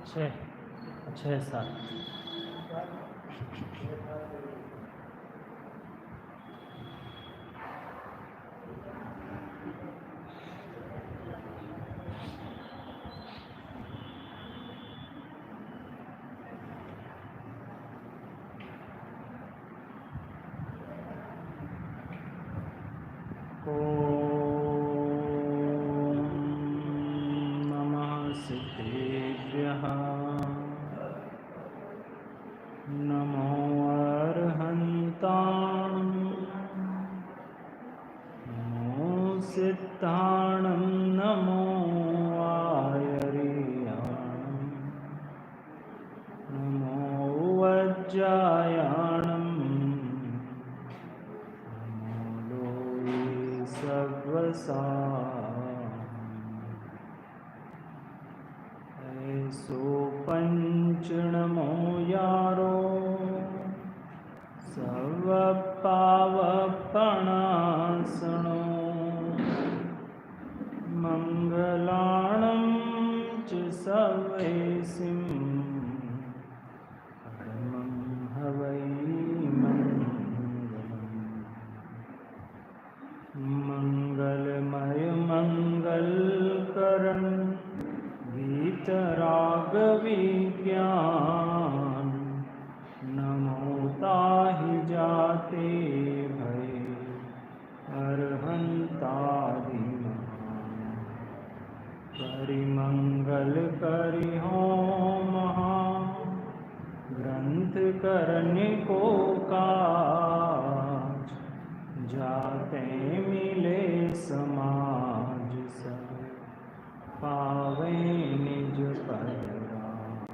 छः छः सात नमो अर्हन्तां नमो सिद्धाणं नमो आयर्याणं नमो वज्रायाणं नमो लोये सर्वसाम् ऐसो पंच नमो यारो सर्वपावपणासनो मंगलाणं च सर्वेसिं परमं हवै मंगलमय मंगलकरण वीतरागविज्ञान नमो ताहि जाते भय अर्हन्तादि परिमंगल करि हो महा ग्रंथ करने को काज जाते मिले समाज सब पावे निज पद राज।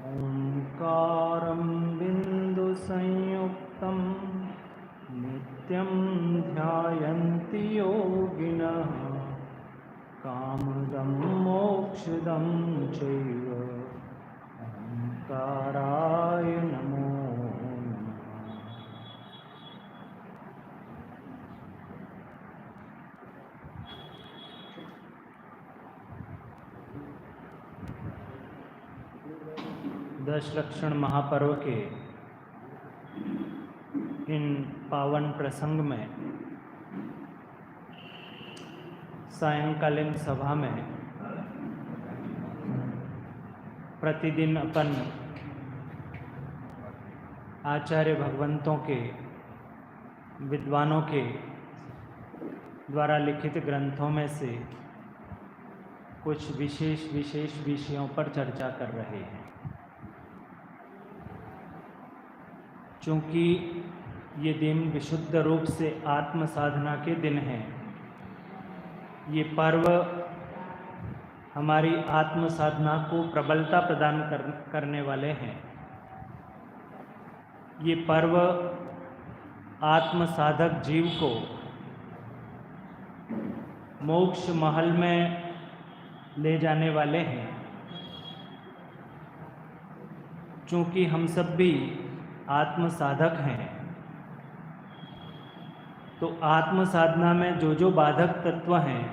ओंकारं बिंदु संयुक्तं नित्यं ध्यायन्ति योगिनः कामदं मोक्षदं चैव ओंकाराय नमो नमः। दश लक्षण महापर्व के इन पावन प्रसंग में सायंकालीन सभा में प्रतिदिन अपन आचार्य भगवंतों के विद्वानों के द्वारा लिखित ग्रंथों में से कुछ विशेष विषयों पर चर्चा कर रहे हैं। चूँकि ये दिन विशुद्ध रूप से आत्म साधना के दिन हैं, ये पर्व हमारी आत्म साधना को प्रबलता प्रदान करने वाले हैं। ये पर्व आत्म साधक जीव को मोक्ष महल में ले जाने वाले हैं। चूँकि हम सब भी आत्म साधक हैं, तो आत्म साधना में जो बाधक तत्व हैं,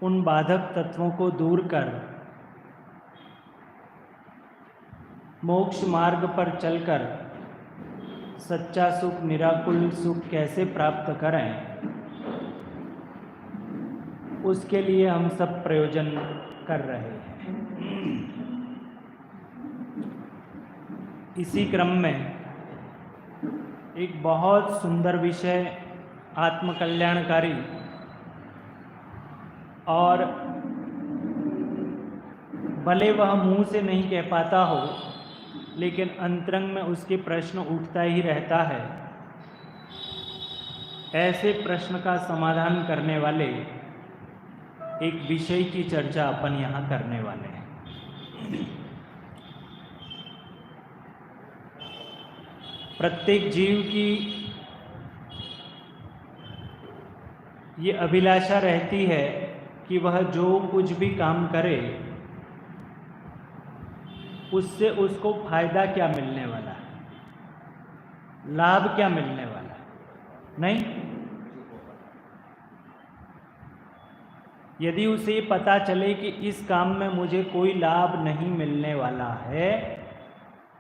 उन बाधक तत्वों को दूर कर मोक्ष मार्ग पर चलकर सच्चा सुख, निराकुल सुख कैसे प्राप्त करें, उसके लिए हम सब प्रयोजन कर रहे हैं। इसी क्रम में एक बहुत सुंदर विषय, आत्मकल्याणकारी और भले वह मुंह से नहीं कह पाता हो, लेकिन अंतरंग में उसके प्रश्न उठता ही रहता है, ऐसे प्रश्न का समाधान करने वाले एक विषय की चर्चा अपन यहाँ करने वाले हैं। प्रत्येक जीव की ये अभिलाषा रहती है कि वह जो कुछ भी काम करे उससे उसको फायदा क्या मिलने वाला है, लाभ क्या मिलने वाला है। नहीं, यदि उसे पता चले कि इस काम में मुझे कोई लाभ नहीं मिलने वाला है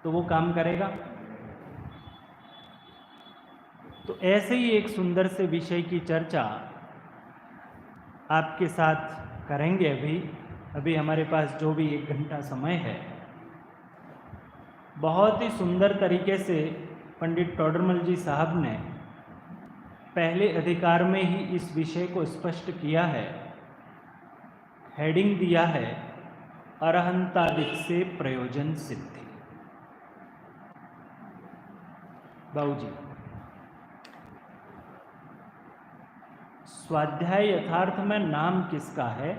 तो वो काम करेगा। तो ऐसे ही एक सुंदर से विषय की चर्चा आपके साथ करेंगे। अभी हमारे पास जो भी 1 घंटा समय है, बहुत ही सुंदर तरीके से पंडित टोडरमल जी साहब ने पहले अधिकार में ही इस विषय को स्पष्ट किया है। हेडिंग दिया है अरहंतादिक से प्रयोजन सिद्धि। बाबू जी, स्वाध्याय यथार्थ में नाम किसका है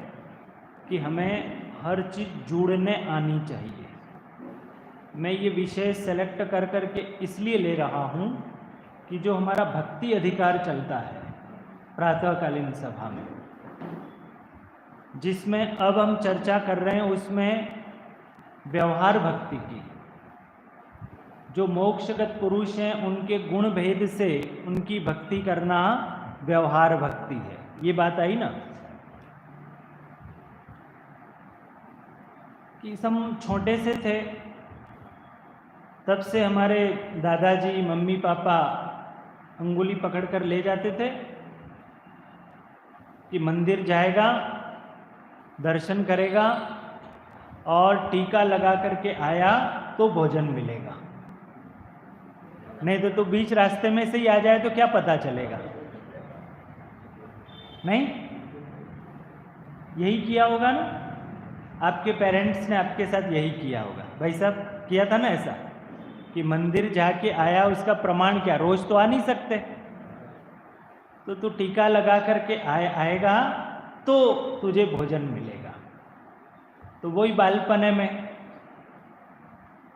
कि हमें हर चीज़ जोड़ने आनी चाहिए। मैं ये विषय सेलेक्ट कर करके इसलिए ले रहा हूँ कि जो हमारा भक्ति अधिकार चलता है प्रातःकालीन सभा में, जिसमें अब हम चर्चा कर रहे हैं, उसमें व्यवहार भक्ति की, जो मोक्षगत पुरुष हैं उनके गुण भेद से उनकी भक्ति करना व्यवहार भक्ति है। ये बात आई ना कि हम छोटे से थे तब से हमारे दादाजी मम्मी पापा अंगुली पकड़कर ले जाते थे कि मंदिर जाएगा, दर्शन करेगा और टीका लगा करके आया तो भोजन मिलेगा, नहीं तो बीच रास्ते में से ही आ जाए तो क्या पता चलेगा। नहीं, यही किया होगा ना, आपके पेरेंट्स ने आपके साथ यही किया होगा। भाई साहब किया था ना ऐसा कि मंदिर जाके आया, उसका प्रमाण क्या, रोज तो आ नहीं सकते, तो तू टीका लगा करके आएगा तो तुझे भोजन मिलेगा। तो वही बालपने में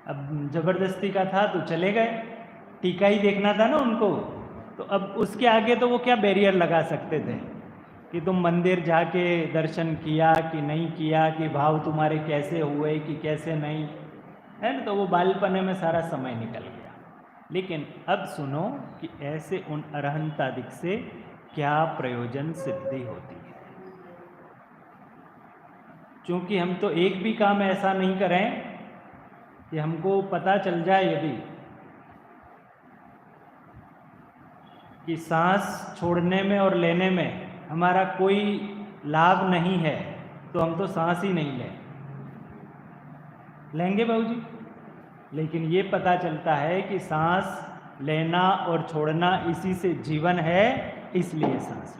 अब जबरदस्ती का था तो चले गए, टीका ही देखना था ना उनको। तो अब उसके आगे तो वो क्या बैरियर लगा सकते थे कि तुम मंदिर जाके दर्शन किया कि नहीं किया, कि भाव तुम्हारे कैसे हुए कि कैसे नहीं, है ना। तो वो बालपने में सारा समय निकल गया। लेकिन अब सुनो कि ऐसे उन अरहंतादिक से क्या प्रयोजन सिद्धि होती है। क्योंकि हम तो एक भी काम ऐसा नहीं करें कि हमको पता चल जाए यदि कि सांस छोड़ने में और लेने में हमारा कोई लाभ नहीं है तो हम तो सांस ही नहीं लेंगे बाबूजी। लेकिन ये पता चलता है कि सांस लेना और छोड़ना इसी से जीवन है, इसलिए सांस।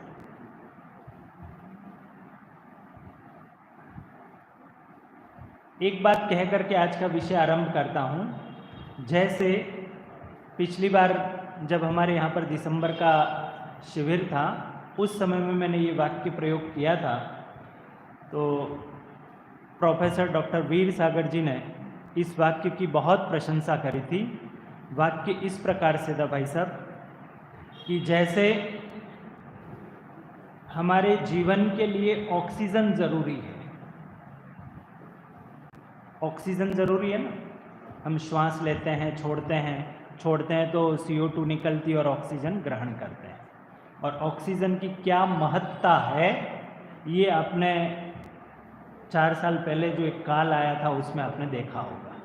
एक बात कह करके आज का विषय आरंभ करता हूँ। जैसे पिछली बार जब हमारे यहाँ पर दिसंबर का शिविर था, उस समय में मैंने ये वाक्य प्रयोग किया था, तो प्रोफेसर डॉक्टर वीर सागर जी ने इस वाक्य की बहुत प्रशंसा करी थी। वाक्य इस प्रकार से था भाई साहब कि जैसे हमारे जीवन के लिए ऑक्सीजन जरूरी है, ऑक्सीजन जरूरी है ना, हम श्वास लेते हैं, छोड़ते हैं तो CO2 निकलती और ऑक्सीजन ग्रहण करते हैं। और ऑक्सीजन की क्या महत्ता है ये आपने 4 साल पहले जो एक काल आया था उसमें आपने देखा होगा,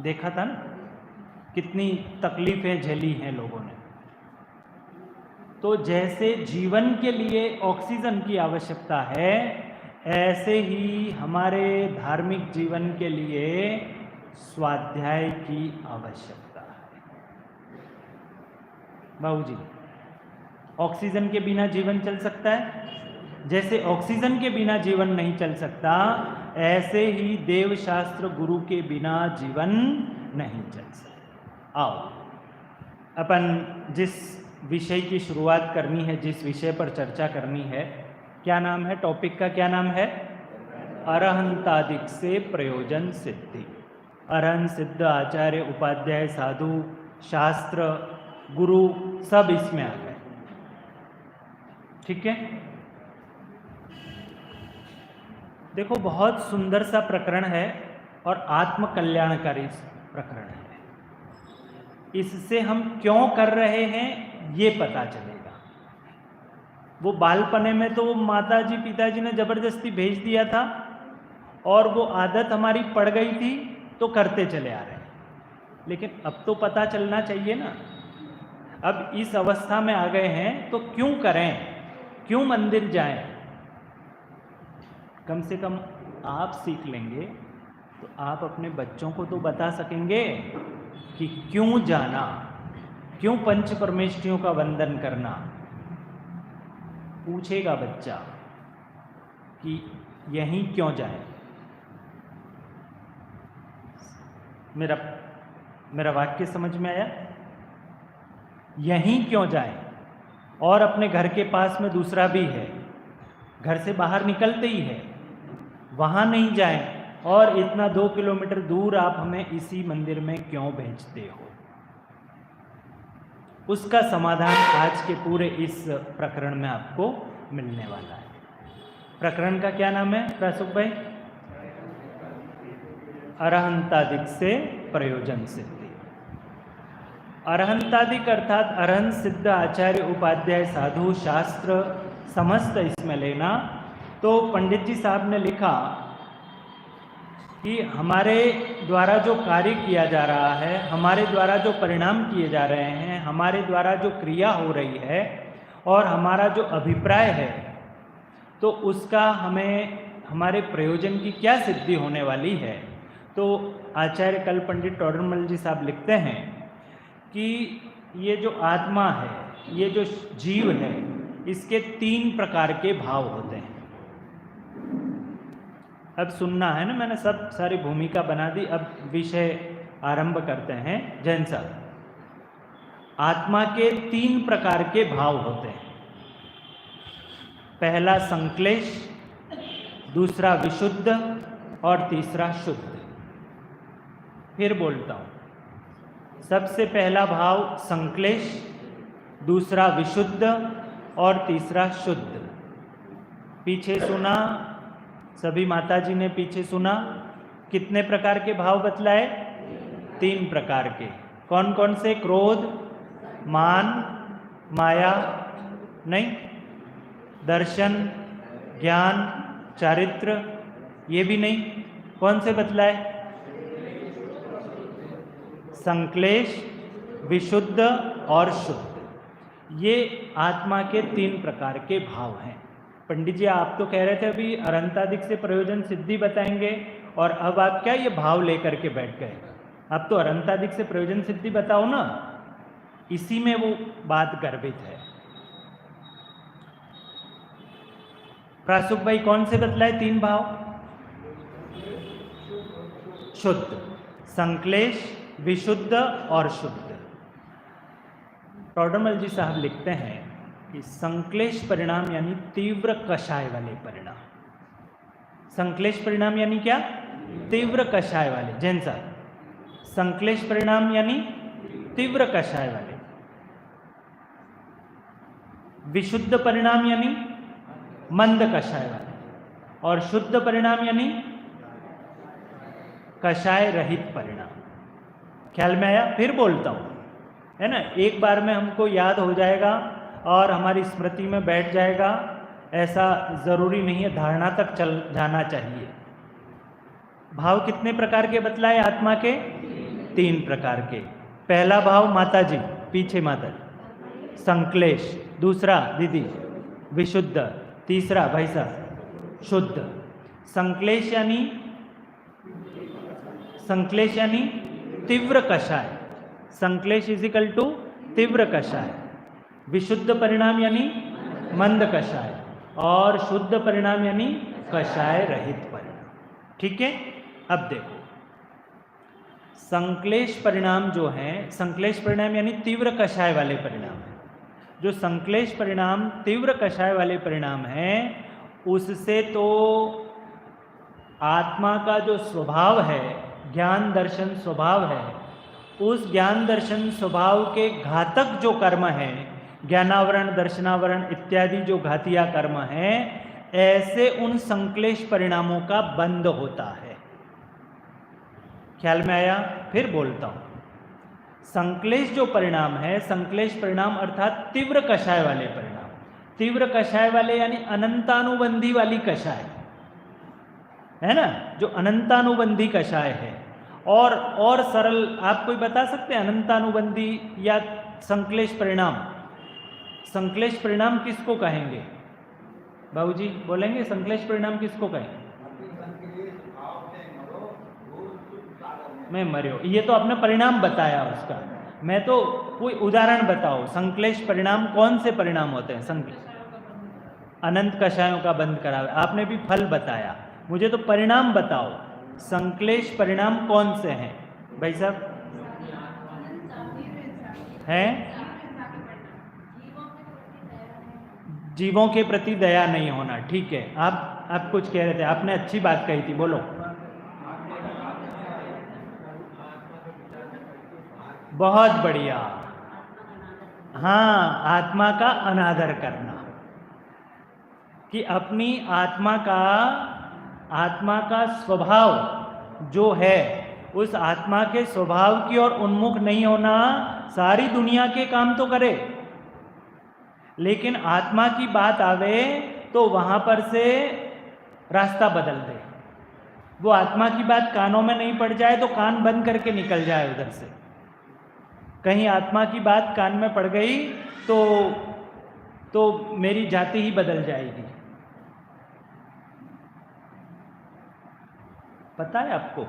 देखा था ना, कितनी तकलीफें झेली हैं लोगों ने। तो जैसे जीवन के लिए ऑक्सीजन की आवश्यकता है, ऐसे ही हमारे धार्मिक जीवन के लिए स्वाध्याय की आवश्यकता है। बाबूजी, ऑक्सीजन के बिना जीवन चल सकता है? जैसे ऑक्सीजन के बिना जीवन नहीं चल सकता, ऐसे ही देवशास्त्र गुरु के बिना जीवन नहीं चल सकता। आओ अपन जिस विषय की शुरुआत करनी है, जिस विषय पर चर्चा करनी है, क्या नाम है टॉपिक का, क्या नाम है? अरहंतादिक से प्रयोजन सिद्धि। अरहंत, सिद्ध, आचार्य, उपाध्याय, साधु, शास्त्र, गुरु सब इसमें आ गए। ठीक है, देखो बहुत सुंदर सा प्रकरण है और आत्म कल्याणकारी प्रकरण है। इससे हम क्यों कर रहे हैं ये पता चलेगा। वो बालपने में तो माताजी पिताजी ने ज़बरदस्ती भेज दिया था और वो आदत हमारी पड़ गई थी तो करते चले आ रहे हैं। लेकिन अब तो पता चलना चाहिए ना, अब इस अवस्था में आ गए हैं तो क्यों करें, क्यों मंदिर जाएं? कम से कम आप सीख लेंगे तो आप अपने बच्चों को तो बता सकेंगे कि क्यों जाना, क्यों पंच परमेष्ठियों का वंदन करना। पूछेगा बच्चा कि यहीं क्यों जाए। मेरा वाक्य समझ में आया? यहीं क्यों जाए? और अपने घर के पास में दूसरा भी है, घर से बाहर निकलते ही है, वहाँ नहीं जाएं, और इतना 2 किलोमीटर दूर आप हमें इसी मंदिर में क्यों भेजते हो? उसका समाधान आज के पूरे इस प्रकरण में आपको मिलने वाला है। प्रकरण का क्या नाम है प्रसुख भाई? अरहंतादिक से प्रयोजन सिद्धि। अरहंतादिक अर्थात अरहंत सिद्ध आचार्य उपाध्याय साधु शास्त्र समस्त इसमें लेना। तो पंडित जी साहब ने लिखा कि हमारे द्वारा जो कार्य किया जा रहा है, हमारे द्वारा जो परिणाम किए जा रहे हैं, हमारे द्वारा जो क्रिया हो रही है और हमारा जो अभिप्राय है, तो उसका हमें हमारे प्रयोजन की क्या सिद्धि होने वाली है। तो आचार्य कल पंडित टोडरमल जी साहब लिखते हैं कि ये जो आत्मा है, ये जो जीव है, इसके 3 प्रकार के भाव होते हैं। अब सुनना है ना, मैंने सब सारी भूमिका बना दी, अब विषय आरंभ करते हैं। जैन साहब, आत्मा के 3 प्रकार के भाव होते हैं। पहला संक्लेश, दूसरा विशुद्ध और तीसरा शुद्ध। फिर बोलता हूं, सबसे पहला भाव संक्लेश, दूसरा विशुद्ध और तीसरा शुद्ध। पीछे सुना, सभी माताजी ने पीछे सुना। कितने प्रकार के भाव बतलाए? 3 प्रकार के। कौन कौन से? क्रोध, मान, माया नहीं, दर्शन, ज्ञान, चारित्र, ये भी नहीं। कौन से बतलाए? संक्लेश, विशुद्ध और शुद्ध। ये आत्मा के 3 प्रकार के भाव हैं। पंडित जी आप तो कह रहे थे अभी अरहंतादिक से प्रयोजन सिद्धि बताएंगे, और अब आप क्या ये भाव लेकर के बैठ गए? अब तो अरहंतादिक से प्रयोजन सिद्धि बताओ ना, इसी में वो बात गर्भित है। प्रासुक भाई कौन से बतलाए 3 भाव? शुद्ध, संक्लेश, विशुद्ध और शुद्ध। टोडरमल जी साहब लिखते हैं कि संक्लेश परिणाम यानी तीव्र कषाय वाले परिणाम। संक्लेश परिणाम यानी क्या? तीव्र कषाय वाले। जैन साहब, संक्लेश परिणाम यानी तीव्र कषाय वाले। विशुद्ध परिणाम यानी मंद कषाय वाले, और शुद्ध परिणाम यानी कषाय रहित परिणाम। ख्याल में आया? फिर बोलता हूं, है ना, एक बार में हमको याद हो जाएगा और हमारी स्मृति में बैठ जाएगा, ऐसा जरूरी नहीं है, धारणा तक चल जाना चाहिए। भाव कितने प्रकार के बतलाए आत्मा के? 3 प्रकार के। पहला भाव माताजी, पीछे माताजी, संक्लेश। दूसरा दीदी, विशुद्ध। तीसरा भाई साहब, शुद्ध। संक्लेश यानी तीव्र कषाय। संक्लेश इज इक्वल टू तीव्र कषाय। विशुद्ध परिणाम यानी मंद कषाय, और शुद्ध परिणाम यानी कषाय रहित परिणाम। ठीक है? अब देखो, संक्लेश परिणाम जो है, संक्लेश परिणाम यानी तीव्र कषाय वाले परिणाम है। जो संक्लेश परिणाम तीव्र कषाय वाले परिणाम है, उससे तो आत्मा का जो स्वभाव है, ज्ञान दर्शन स्वभाव है, उस ज्ञान दर्शन स्वभाव के घातक जो कर्म है, ज्ञानावरण, दर्शनावरण इत्यादि जो घातिया कर्म है, ऐसे उन संक्लेश परिणामों का बंध होता है। ख्याल में आया? फिर बोलता हूं, संक्लेश जो परिणाम है, संक्लेश परिणाम अर्थात तीव्र कषाय वाले परिणाम, तीव्र कषाय वाले यानी अनंतानुबंधी वाली कषाय है ना, जो अनंतानुबंधी कषाय है। और सरल आप कोई बता सकते हैं अनंतानुबंधी या संक्लेश परिणाम? संक्लेश परिणाम किसको कहेंगे बाबूजी, बोलेंगे संक्लेश परिणाम किसको कहेंगे? मैं मर्यो, ये तो आपने परिणाम बताया उसका, मैं तो कोई उदाहरण बताओ। संक्लेश परिणाम कौन से परिणाम होते हैं? संक्लेश अनंत कषायों का बंद करा, आपने भी फल बताया, मुझे तो परिणाम बताओ। संक्लेश परिणाम कौन से हैं भाई साहब? हैं जीवों के प्रति दया नहीं होना, ठीक है। आप कुछ कह रहे थे, आपने अच्छी बात कही थी, बोलो। बहुत बढ़िया, हाँ, आत्मा का अनादर करना, कि अपनी आत्मा का स्वभाव जो है, उस आत्मा के स्वभाव की ओर उन्मुख नहीं होना। सारी दुनिया के काम तो करे, लेकिन आत्मा की बात आवे तो वहां पर से रास्ता बदल दे। वो आत्मा की बात कानों में नहीं पड़ जाए तो कान बंद करके निकल जाए उधर से। कहीं आत्मा की बात कान में पड़ गई तो मेरी जाति ही बदल जाएगी। पता है आपको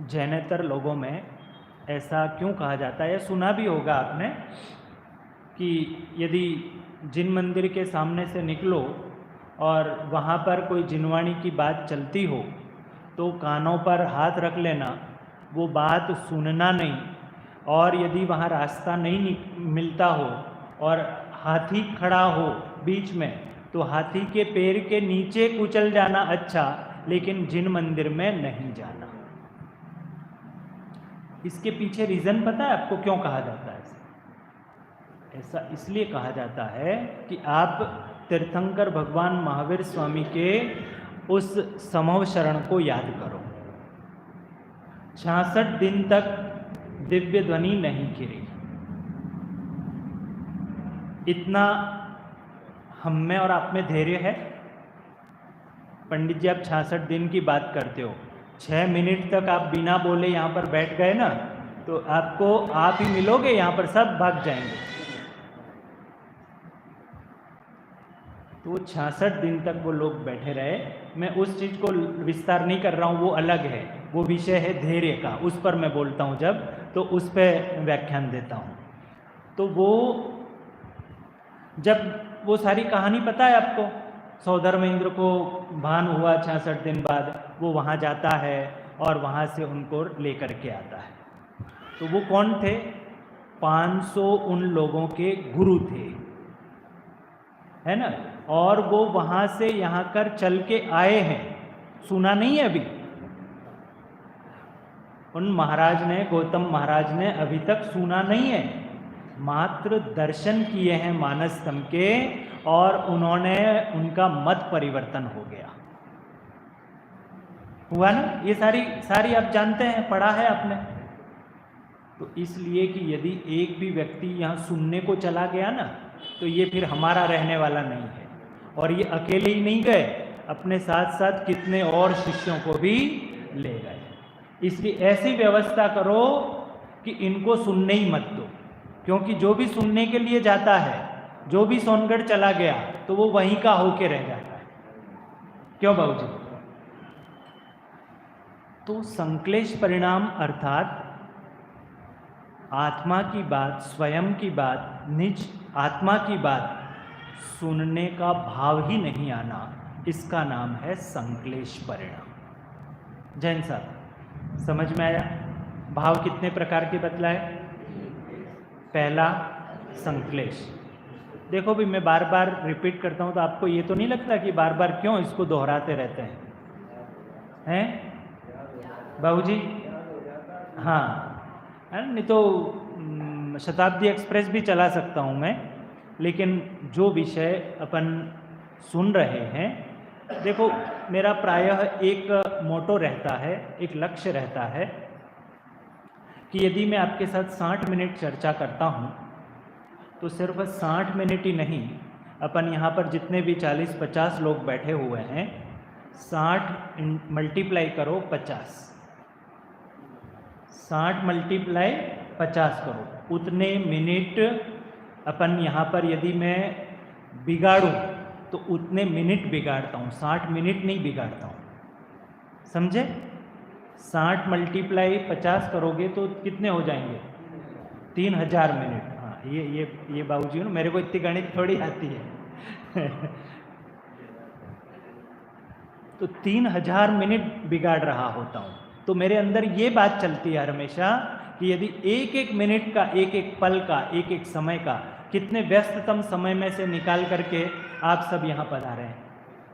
जैनेतर लोगों में ऐसा क्यों कहा जाता है? सुना भी होगा आपने कि यदि जिन मंदिर के सामने से निकलो और वहाँ पर कोई जिनवाणी की बात चलती हो तो कानों पर हाथ रख लेना, वो बात सुनना नहीं। और यदि वहाँ रास्ता नहीं मिलता हो और हाथी खड़ा हो बीच में तो हाथी के पैर के नीचे कुचल जाना अच्छा, लेकिन जिन मंदिर में नहीं जाना। इसके पीछे रीज़न पता है आपको क्यों कहा जाता है? ऐसा इसलिए कहा जाता है कि आप तीर्थंकर भगवान महावीर स्वामी के उस समव शरण को याद करो। 66 दिन तक दिव्य ध्वनि नहीं गिरी। इतना हम में और आप में धैर्य है? पंडित जी, आप 66 दिन की बात करते हो, 6 मिनट तक आप बिना बोले यहाँ पर बैठ गए ना, तो आपको आप ही मिलोगे, यहाँ पर सब भाग जाएंगे। तो 66 दिन तक वो लोग बैठे रहे। मैं उस चीज़ को विस्तार नहीं कर रहा हूँ, वो अलग है, वो विषय है धैर्य का, उस पर मैं बोलता हूँ जब, तो उस पर व्याख्यान देता हूँ। तो वो जब वो सारी कहानी पता है आपको, सौधर्मेंद्र को भान हुआ 66 दिन बाद, वो वहाँ जाता है और वहाँ से उनको लेकर के आता है। तो वो कौन थे? 500 उन लोगों के गुरु थे, है ना। और वो वहाँ से यहाँ कर चल के आए हैं, सुना नहीं है अभी। उन महाराज ने, गौतम महाराज ने अभी तक सुना नहीं है, मात्र दर्शन किए हैं मानस स्तंभ के, और उन्होंने, उनका मत परिवर्तन हो गया। हुआ ना? ये सारी आप जानते हैं, पढ़ा है आपने। तो इसलिए कि यदि एक भी व्यक्ति यहाँ सुनने को चला गया ना, तो ये फिर हमारा रहने वाला नहीं है। और ये अकेले ही नहीं गए, अपने साथ साथ कितने और शिष्यों को भी ले गए। इसलिए ऐसी व्यवस्था करो कि इनको सुनने ही मत दो, क्योंकि जो भी सुनने के लिए जाता है, जो भी सोनगढ़ चला गया, तो वो वहीं का होके रह जाता है। क्यों बाबूजी? तो संक्लेश परिणाम अर्थात आत्मा की बात, स्वयं की बात, निज आत्मा की बात सुनने का भाव ही नहीं आना, इसका नाम है संक्लेश परिणाम। जैन साहब, समझ में आया? भाव कितने प्रकार के बतलाए? पहला संक्लेश। देखो भी, मैं बार बार रिपीट करता हूँ, तो आपको ये तो नहीं लगता कि बार बार क्यों इसको दोहराते रहते हैं बाबूजी? हाँ, नहीं तो शताब्दी एक्सप्रेस भी चला सकता हूँ मैं, लेकिन जो विषय अपन सुन रहे हैं, देखो मेरा प्रायः एक मोटो रहता है, एक लक्ष्य रहता है कि यदि मैं आपके साथ 60 मिनट चर्चा करता हूँ तो सिर्फ 60 मिनट ही नहीं, अपन यहाँ पर जितने भी 40-50 लोग बैठे हुए हैं, 60 मल्टीप्लाई करो 50, 60 मल्टीप्लाई 50 करो, उतने मिनट अपन यहाँ पर यदि मैं बिगाड़ूं तो उतने मिनट बिगाड़ता हूँ, 60 मिनट नहीं बिगाड़ता हूँ, समझे? 60 मल्टीप्लाई 50 करोगे तो कितने हो जाएंगे? 3000 मिनट। हाँ, ये बाबूजी ना, मेरे को इतनी गणित थोड़ी आती है तो 3000 मिनट बिगाड़ रहा होता हूँ। तो मेरे अंदर ये बात चलती है हमेशा कि यदि एक एक मिनट का, एक एक पल का, एक एक समय का, कितने व्यस्ततम समय में से निकाल करके आप सब यहाँ पधारे हैं,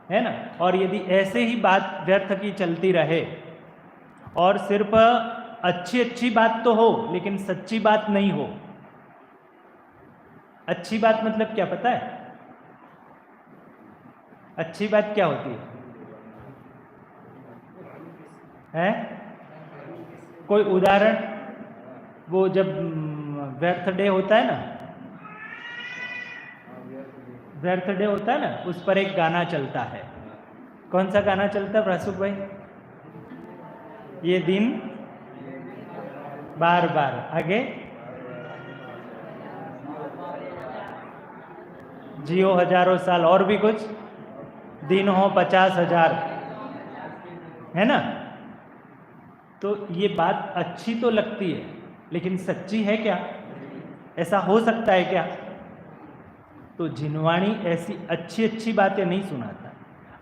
है ना? और यदि ऐसे ही बात व्यर्थ की चलती रहे और सिर्फ अच्छी बात तो हो लेकिन सच्ची बात नहीं हो। अच्छी बात मतलब क्या पता है? अच्छी बात क्या होती है? कोई उदाहरण? वो जब व्यर्थ डे होता है ना, व्यर्थ डे होता है ना, उस पर एक गाना चलता है। कौन सा गाना चलता है प्रसुख भाई? ये दिन बार बार, आगे जियो हजारों साल, और भी कुछ, दिन हो 50,000, है ना? तो ये बात अच्छी तो लगती है लेकिन सच्ची है क्या? ऐसा हो सकता है क्या? तो जिनवाणी ऐसी अच्छी बातें नहीं सुनाता,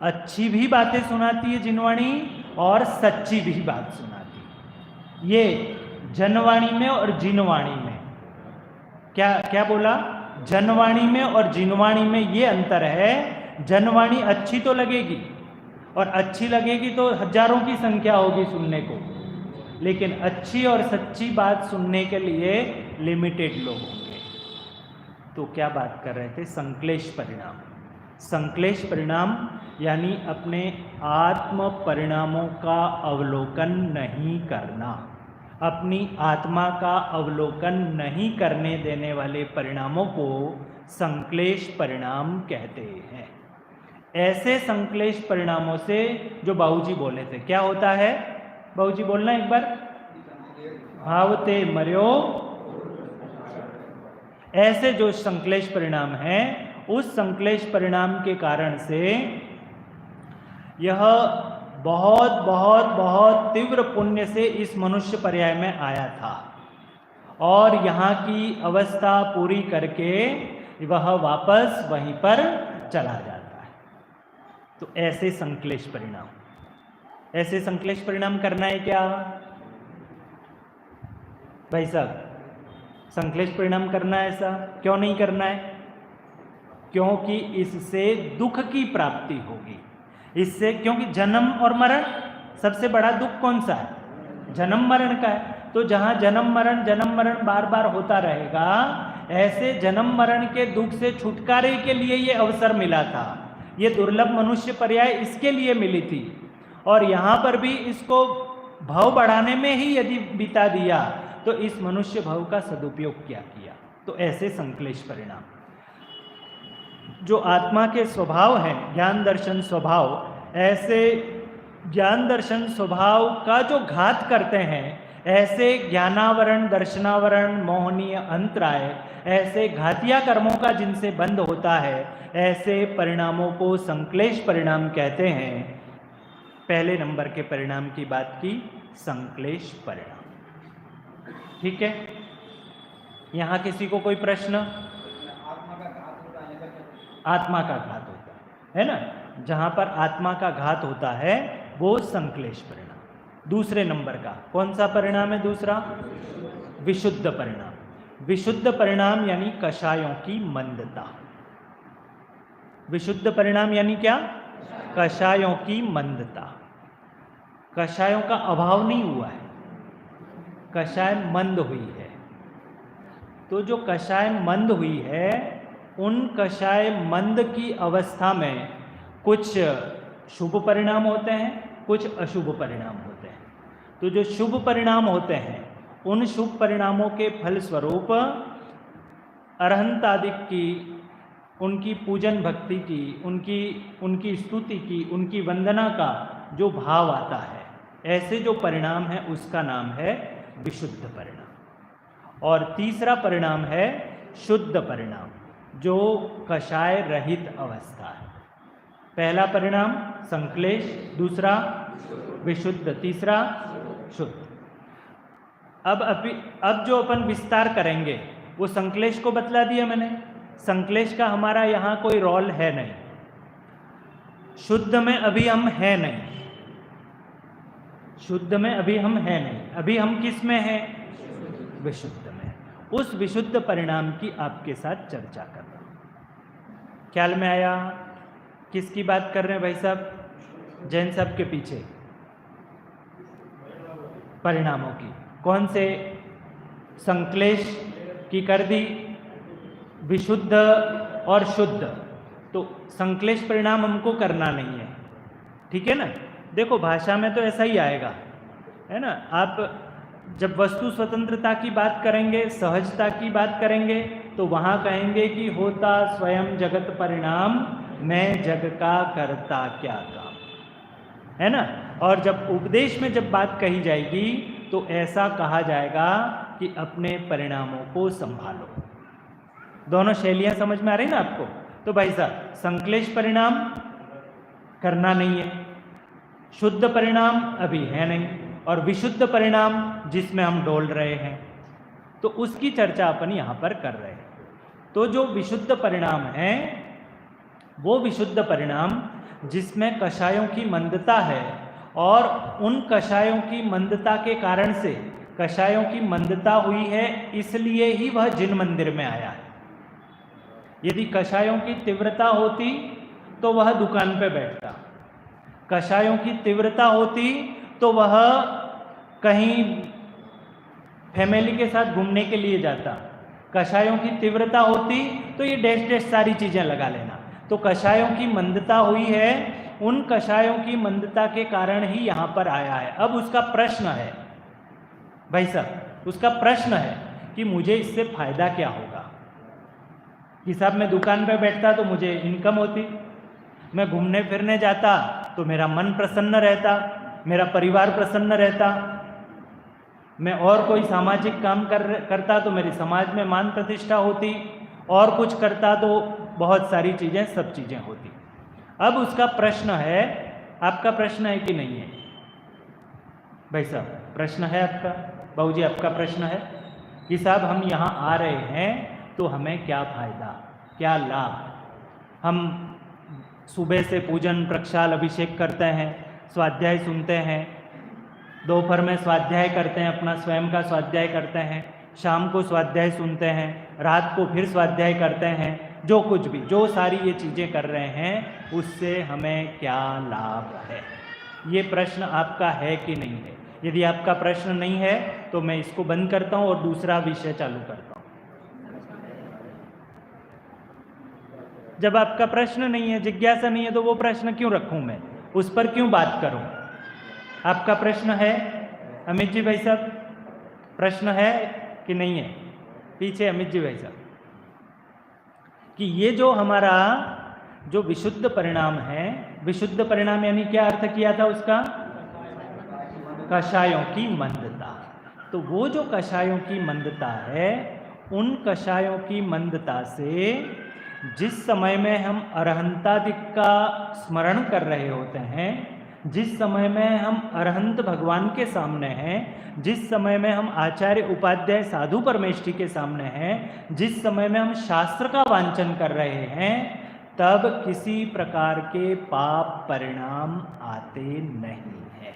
अच्छी भी बातें सुनाती है जिनवाणी और सच्ची भी बात सुनाती है। ये जनवाणी में और जिनवाणी में क्या बोला? जनवाणी में और जिनवाणी में ये अंतर है। जनवाणी अच्छी तो लगेगी, और अच्छी लगेगी तो हजारों की संख्या होगी सुनने को, लेकिन अच्छी और सच्ची बात सुनने के लिए लिमिटेड लोग होंगे। तो क्या बात कर रहे थे? संश्लेष परिणाम। संश्लेष परिणाम यानी अपने आत्म परिणामों का अवलोकन नहीं करना, अपनी आत्मा का अवलोकन नहीं करने देने वाले परिणामों को संश्लेष परिणाम कहते हैं। ऐसे संश्लेष परिणामों से जो बाबूजी बोले थे, क्या होता है बाबूजी? बोलना एक बार। भावते मर्यो। ऐसे जो संश्लेष परिणाम हैं, उस संश्लेष परिणाम के कारण से यह बहुत बहुत बहुत तीव्र पुण्य से इस मनुष्य पर्याय में आया था, और यहाँ की अवस्था पूरी करके वह वापस वहीं पर चला जाता है। तो ऐसे संश्लेष परिणाम, ऐसे संश्लेष परिणाम करना है क्या भाई साहब? संश्लेष परिणाम करना है? ऐसा क्यों नहीं करना है? क्योंकि इससे दुख की प्राप्ति होगी। इससे, क्योंकि जन्म और मरण, सबसे बड़ा दुख कौन सा है? जन्म मरण का है। तो जहां जन्म मरण बार बार होता रहेगा, ऐसे जन्म मरण के दुख से छुटकारे के लिए ये अवसर मिला था। ये दुर्लभ मनुष्य पर्याय इसके लिए मिली थी, और यहाँ पर भी इसको भाव बढ़ाने में ही यदि बिता दिया तो इस मनुष्य भाव का सदुपयोग क्या किया? तो ऐसे संश्लेष परिणाम जो आत्मा के स्वभाव हैं, ज्ञान दर्शन स्वभाव, ऐसे ज्ञान दर्शन स्वभाव का जो घात करते हैं, ऐसे ज्ञानावरण, दर्शनावरण, मोहनीय अंतराय, ऐसे घातिया कर्मों का जिनसे बंद होता है, ऐसे परिणामों को संश्लेष परिणाम कहते हैं। पहले नंबर के परिणाम की बात की, संश्लेष परिणाम। ठीक है, यहाँ किसी को कोई प्रश्न? आत्मा का घात होता है ना? जहां पर आत्मा का घात होता है वो संश्लेष परिणाम। दूसरे नंबर का कौन सा परिणाम है? दूसरा विशुद्ध परिणाम। विशुद्ध परिणाम यानी कषायों की मंदता। विशुद्ध परिणाम यानी क्या? कषायों की मंदता। कषायों का अभाव नहीं हुआ है, कषाय मंद हुई है। तो जो कषाय मंद हुई है, उन कषाय मंद की अवस्था में कुछ शुभ परिणाम होते हैं, कुछ अशुभ परिणाम होते हैं। तो जो शुभ परिणाम होते हैं, उन शुभ परिणामों के फलस्वरूप अरहंतादिक की, उनकी पूजन भक्ति की, उनकी स्तुति की, उनकी वंदना का जो भाव आता है, ऐसे जो परिणाम है उसका नाम है विशुद्ध परिणाम। और तीसरा परिणाम है शुद्ध परिणाम, जो कषाय रहित अवस्था है। पहला परिणाम संक्लेश, दूसरा विशुद्ध, तीसरा शुद्ध। अब जो अपन विस्तार करेंगे वो संक्लेश को बतला दिया मैंने, संक्लेश का हमारा यहाँ कोई रोल है नहीं, शुद्ध में अभी हम है नहीं, शुद्ध में अभी हम है नहीं, अभी हम किस में हैं? विशुद्ध में। उस विशुद्ध परिणाम की आपके साथ चर्चा कर रहा हूं। ख्याल में आया? किसकी बात कर रहे हैं भाई साहब? जैन साहब के पीछे परिणामों की। कौन से? संक्लेश की कर दी, विशुद्ध और शुद्ध। तो संक्लेश परिणाम हमको करना नहीं है, ठीक है ना? देखो भाषा में तो ऐसा ही आएगा, है ना? आप जब वस्तु स्वतंत्रता की बात करेंगे, सहजता की बात करेंगे, तो वहाँ कहेंगे कि होता स्वयं जगत परिणाम, मैं जग का करता क्या काम, है ना? और जब उपदेश में जब बात कही जाएगी तो ऐसा कहा जाएगा कि अपने परिणामों को संभालो। दोनों शैलियां समझ में आ रही ना आपको? तो भाई साहब संक्लेश परिणाम करना नहीं है, शुद्ध परिणाम अभी है नहीं, और विशुद्ध परिणाम जिसमें हम डोल रहे हैं, तो उसकी चर्चा अपन यहाँ पर कर रहे हैं। तो जो विशुद्ध परिणाम है वो विशुद्ध परिणाम जिसमें कषायों की मंदता है, और उन कषायों की मंदता के कारण से, कषायों की मंदता हुई है इसलिए ही वह जिन मंदिर में आया है। यदि कषायों की तीव्रता होती तो वह दुकान पे बैठता, कषायों की तीव्रता होती तो वह कहीं फैमिली के साथ घूमने के लिए जाता, कषायों की तीव्रता होती तो ये डैश डैश सारी चीज़ें लगा लेना। तो कषायों की मंदता हुई है, उन कषायों की मंदता के कारण ही यहाँ पर आया है। अब उसका प्रश्न है भाई साहब, उसका प्रश्न है कि मुझे इससे फायदा क्या होगा? कि साहब मैं दुकान पे बैठता तो मुझे इनकम होती, मैं घूमने फिरने जाता तो मेरा मन प्रसन्न रहता, मेरा परिवार प्रसन्न रहता, मैं और कोई सामाजिक काम करता तो मेरी समाज में मान प्रतिष्ठा होती, और कुछ करता तो बहुत सारी चीज़ें, सब चीज़ें होती। अब उसका प्रश्न है, आपका प्रश्न है कि नहीं है? भाई साहब प्रश्न है आपका, बाबू जी आपका प्रश्न है कि साहब हम यहाँ आ रहे हैं तो हमें क्या फायदा, क्या लाभ? हम सुबह से पूजन प्रक्षाल अभिषेक करते हैं, स्वाध्याय सुनते हैं, दोपहर में स्वाध्याय करते हैं, अपना स्वयं का स्वाध्याय करते हैं, शाम को स्वाध्याय सुनते हैं, रात को फिर स्वाध्याय करते हैं, जो कुछ भी, जो सारी ये चीज़ें कर रहे हैं उससे हमें क्या लाभ है? ये प्रश्न आपका है कि नहीं है? यदि आपका प्रश्न नहीं है तो मैं इसको बंद करता हूँ और दूसरा विषय चालू करता हूँ। जब आपका प्रश्न नहीं है, जिज्ञासा नहीं है, तो वो प्रश्न क्यों रखूँ मैं, उस पर क्यों बात करूँ? आपका प्रश्न है अमित जी भाई साहब, प्रश्न है कि नहीं है? पीछे अमित जी भाई साहब, कि ये जो हमारा जो विशुद्ध परिणाम है, विशुद्ध परिणाम यानी क्या अर्थ किया था उसका? कषायों की मंदता। तो वो जो कषायों की मंदता है, उन कषायों की मंदता से जिस समय में हम अरहंतादिक का स्मरण कर रहे होते हैं, जिस समय में हम अरहंत भगवान के सामने हैं, जिस समय में हम आचार्य उपाध्याय साधु परमेष्ठी के सामने हैं, जिस समय में हम शास्त्र का वांचन कर रहे हैं, तब किसी प्रकार के पाप परिणाम आते नहीं हैं।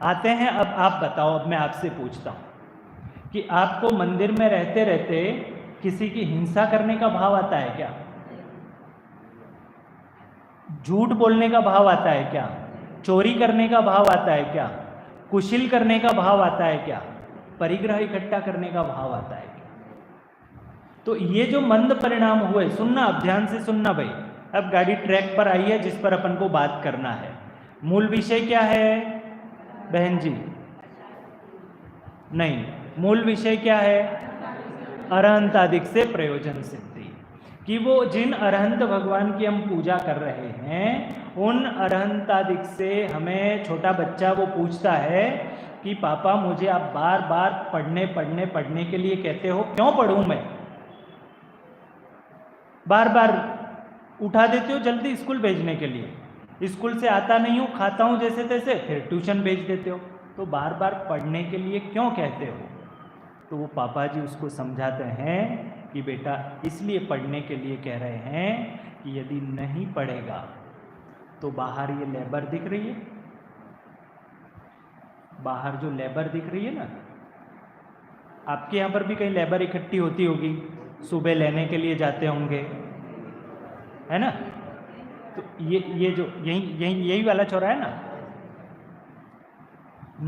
आते हैं? अब आप बताओ, अब मैं आपसे पूछता हूँ कि आपको मंदिर में रहते रहते किसी की हिंसा करने का भाव आता है क्या? झूठ बोलने का भाव आता है क्या? चोरी करने का भाव आता है क्या? कुशिल करने का भाव आता है क्या? परिग्रह इकट्ठा करने का भाव आता है क्या? तो ये जो मंद परिणाम हुए, सुनना, अब ध्यान से सुनना भाई। अब गाड़ी ट्रैक पर आई है जिस पर अपन को बात करना है। मूल विषय क्या है बहन जी? नहीं, मूल विषय क्या है? अरहंतादिक से प्रयोजन सिद्धि, कि वो जिन अरहंत भगवान की हम पूजा कर रहे हैं उन अरहंतादिक से हमें छोटा बच्चा वो पूछता है कि पापा मुझे आप बार बार पढ़ने के लिए कहते हो, क्यों पढ़ूं मैं? बार बार उठा देते हो जल्दी स्कूल भेजने के लिए, स्कूल से आता नहीं हूँ, खाता हूँ जैसे तैसे, फिर ट्यूशन भेज देते हो, तो बार बार पढ़ने के लिए क्यों कहते हो? तो वो पापा जी उसको समझाते हैं कि बेटा इसलिए पढ़ने के लिए कह रहे हैं कि यदि नहीं पढ़ेगा तो बाहर ये लेबर दिख रही है, बाहर जो लेबर दिख रही है ना, आपके यहाँ पर भी कहीं लेबर इकट्ठी होती होगी, सुबह लेने के लिए जाते होंगे, है ना? तो ये जो यही वाला चौराहा है ना,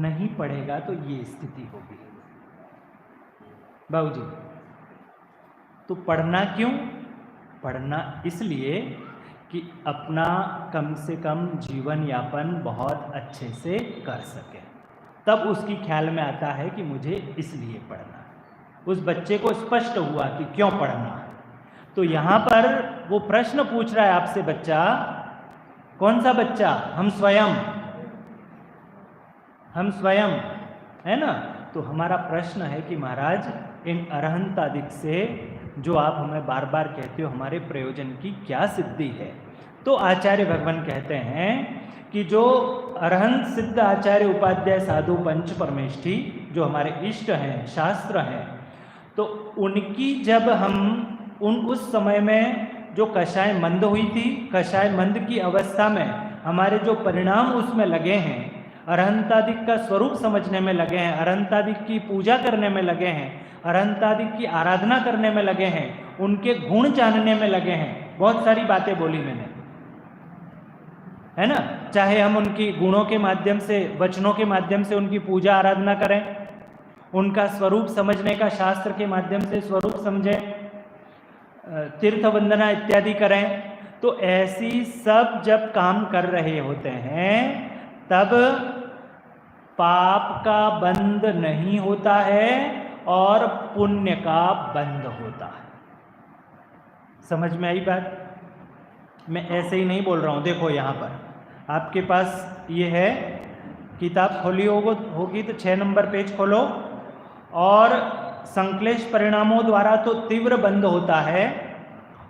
नहीं पढ़ेगा तो ये स्थिति होगी बाबूजी। तो पढ़ना क्यों? पढ़ना इसलिए कि अपना कम से कम जीवन यापन बहुत अच्छे से कर सके, तब उसकी ख्याल में आता है कि मुझे इसलिए पढ़ना है। उस बच्चे को स्पष्ट हुआ कि क्यों पढ़ना है। तो यहाँ पर वो प्रश्न पूछ रहा है आपसे बच्चा, कौन सा बच्चा? हम स्वयं, है ना? तो हमारा प्रश्न है कि महाराज इन अरहंतादिक से जो आप हमें बार बार कहते हो हमारे प्रयोजन की क्या सिद्धि है? तो आचार्य भगवान कहते हैं कि जो अरहंत सिद्ध आचार्य उपाध्याय साधु पंच परमेष्ठी जो हमारे इष्ट हैं, शास्त्र हैं, तो उनकी जब हम उस समय में जो कषाय मंद हुई थी, कषाय मंद की अवस्था में हमारे जो परिणाम उसमें लगे हैं, अरहंतादिक का स्वरूप समझने में लगे हैं, अरहंतादिक की पूजा करने में लगे हैं, अरहंतादिक की आराधना करने में लगे हैं, उनके गुण जानने में लगे हैं। बहुत सारी बातें बोली मैंने, है ना? चाहे हम उनकी गुणों के माध्यम से, वचनों के माध्यम से उनकी पूजा आराधना करें, उनका स्वरूप समझने का शास्त्र के माध्यम से स्वरूप समझें, तीर्थ वंदना इत्यादि करें, तो ऐसी सब जब काम कर रहे होते हैं तब पाप का बंध नहीं होता है और पुण्य का बंध होता है। समझ में आई बात? मैं ऐसे ही नहीं बोल रहा हूँ। देखो यहाँ पर आपके पास ये है, किताब खोली होगी तो 6 नंबर पेज खोलो, और संक्लेश परिणामों द्वारा तो तीव्र बंध होता है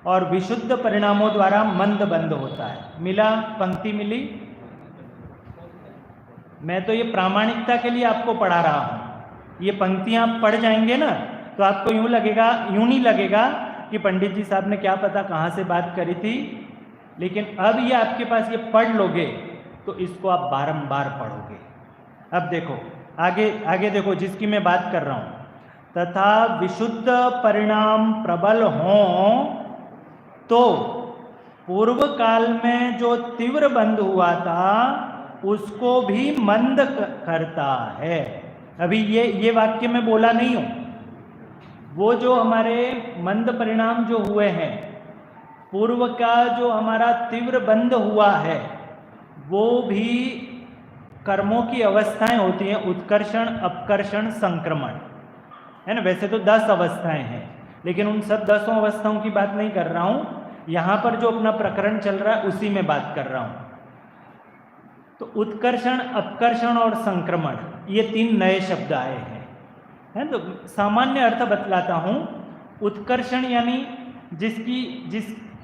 और विशुद्ध परिणामों द्वारा मंद बंध होता है। मिला? पंक्ति मिली? मैं तो ये प्रामाणिकता के लिए आपको पढ़ा रहा हूँ। ये पंक्तियाँ आप पढ़ जाएंगे ना तो आपको यूँ नहीं लगेगा कि पंडित जी साहब ने क्या पता कहाँ से बात करी थी, लेकिन अब ये आपके पास ये पढ़ लोगे तो इसको आप बारंबार पढ़ोगे। अब देखो आगे देखो जिसकी मैं बात कर रहा हूँ, तथा विशुद्ध परिणाम प्रबल हों तो पूर्व काल में जो तीव्र बंध हुआ था उसको भी मंद करता है। अभी ये वाक्य मैं बोला नहीं हूँ। वो जो हमारे मंद परिणाम जो हुए हैं, पूर्व का जो हमारा तीव्र बंध हुआ है, वो भी कर्मों की अवस्थाएं होती हैं, उत्कर्षण, अपकर्षण, संक्रमण, है ना? वैसे तो 10 अवस्थाएं हैं, लेकिन उन सब 10 अवस्थाओं की बात नहीं कर रहा हूँ। यहाँ पर जो अपना प्रकरण चल रहा है उसी में बात कर रहा हूँ। तो उत्कर्षण, अपकर्षण और संक्रमण, ये 3 नए शब्द आए हैं, है? तो सामान्य अर्थ बतलाता हूँ। उत्कर्षण यानी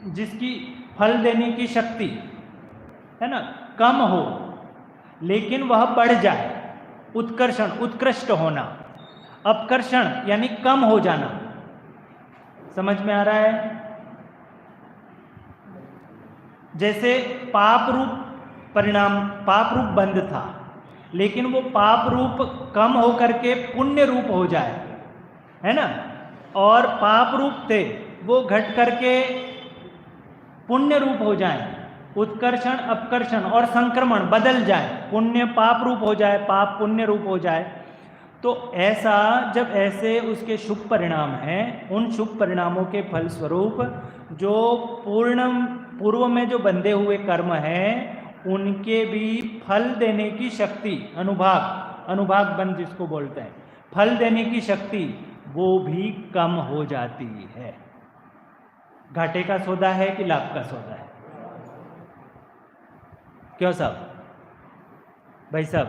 जिसकी फल देने की शक्ति, है ना, कम हो लेकिन वह बढ़ जाए, उत्कर्षण, उत्कृष्ट होना। अपकर्षण यानी कम हो जाना। समझ में आ रहा है? जैसे पाप रूप परिणाम, पाप रूप बंध था, लेकिन वो पाप रूप कम होकर के पुण्य रूप हो जाए, है ना? और पाप रूप थे वो घट करके पुण्य रूप हो जाए, उत्कर्षण, अपकर्षण और संक्रमण बदल जाए, पुण्य पाप रूप हो जाए, पाप पुण्य रूप हो जाए। तो ऐसा जब ऐसे उसके शुभ परिणाम हैं, उन शुभ परिणामों के फलस्वरूप जो पूर्व में जो बंधे हुए कर्म हैं उनके भी फल देने की शक्ति, अनुभाग बंध जिसको बोलते हैं, फल देने की शक्ति वो भी कम हो जाती है। घाटे का सौदा है कि लाभ का सौदा है? क्यों साहब? भाई साहब,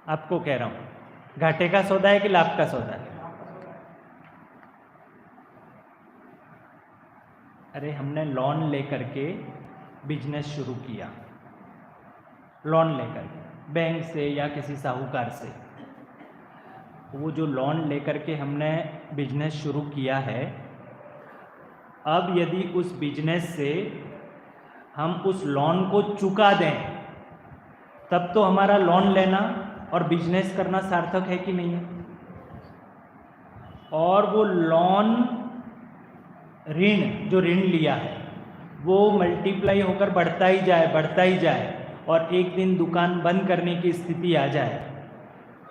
आपको कह रहा हूं, घाटे का सौदा है कि लाभ का सौदा है? अरे हमने लोन लेकर के बिजनेस शुरू किया, लोन लेकर बैंक से या किसी साहूकार से। वो जो लोन लेकर के हमने बिजनेस शुरू किया है, अब यदि उस बिजनेस से हम उस लोन को चुका दें, तब तो हमारा लोन लेना और बिजनेस करना सार्थक है कि नहीं है? और वो लोन ऋण, जो ऋण लिया है, वो मल्टीप्लाई होकर बढ़ता ही जाए, बढ़ता ही जाए, और एक दिन दुकान बंद करने की स्थिति आ जाए,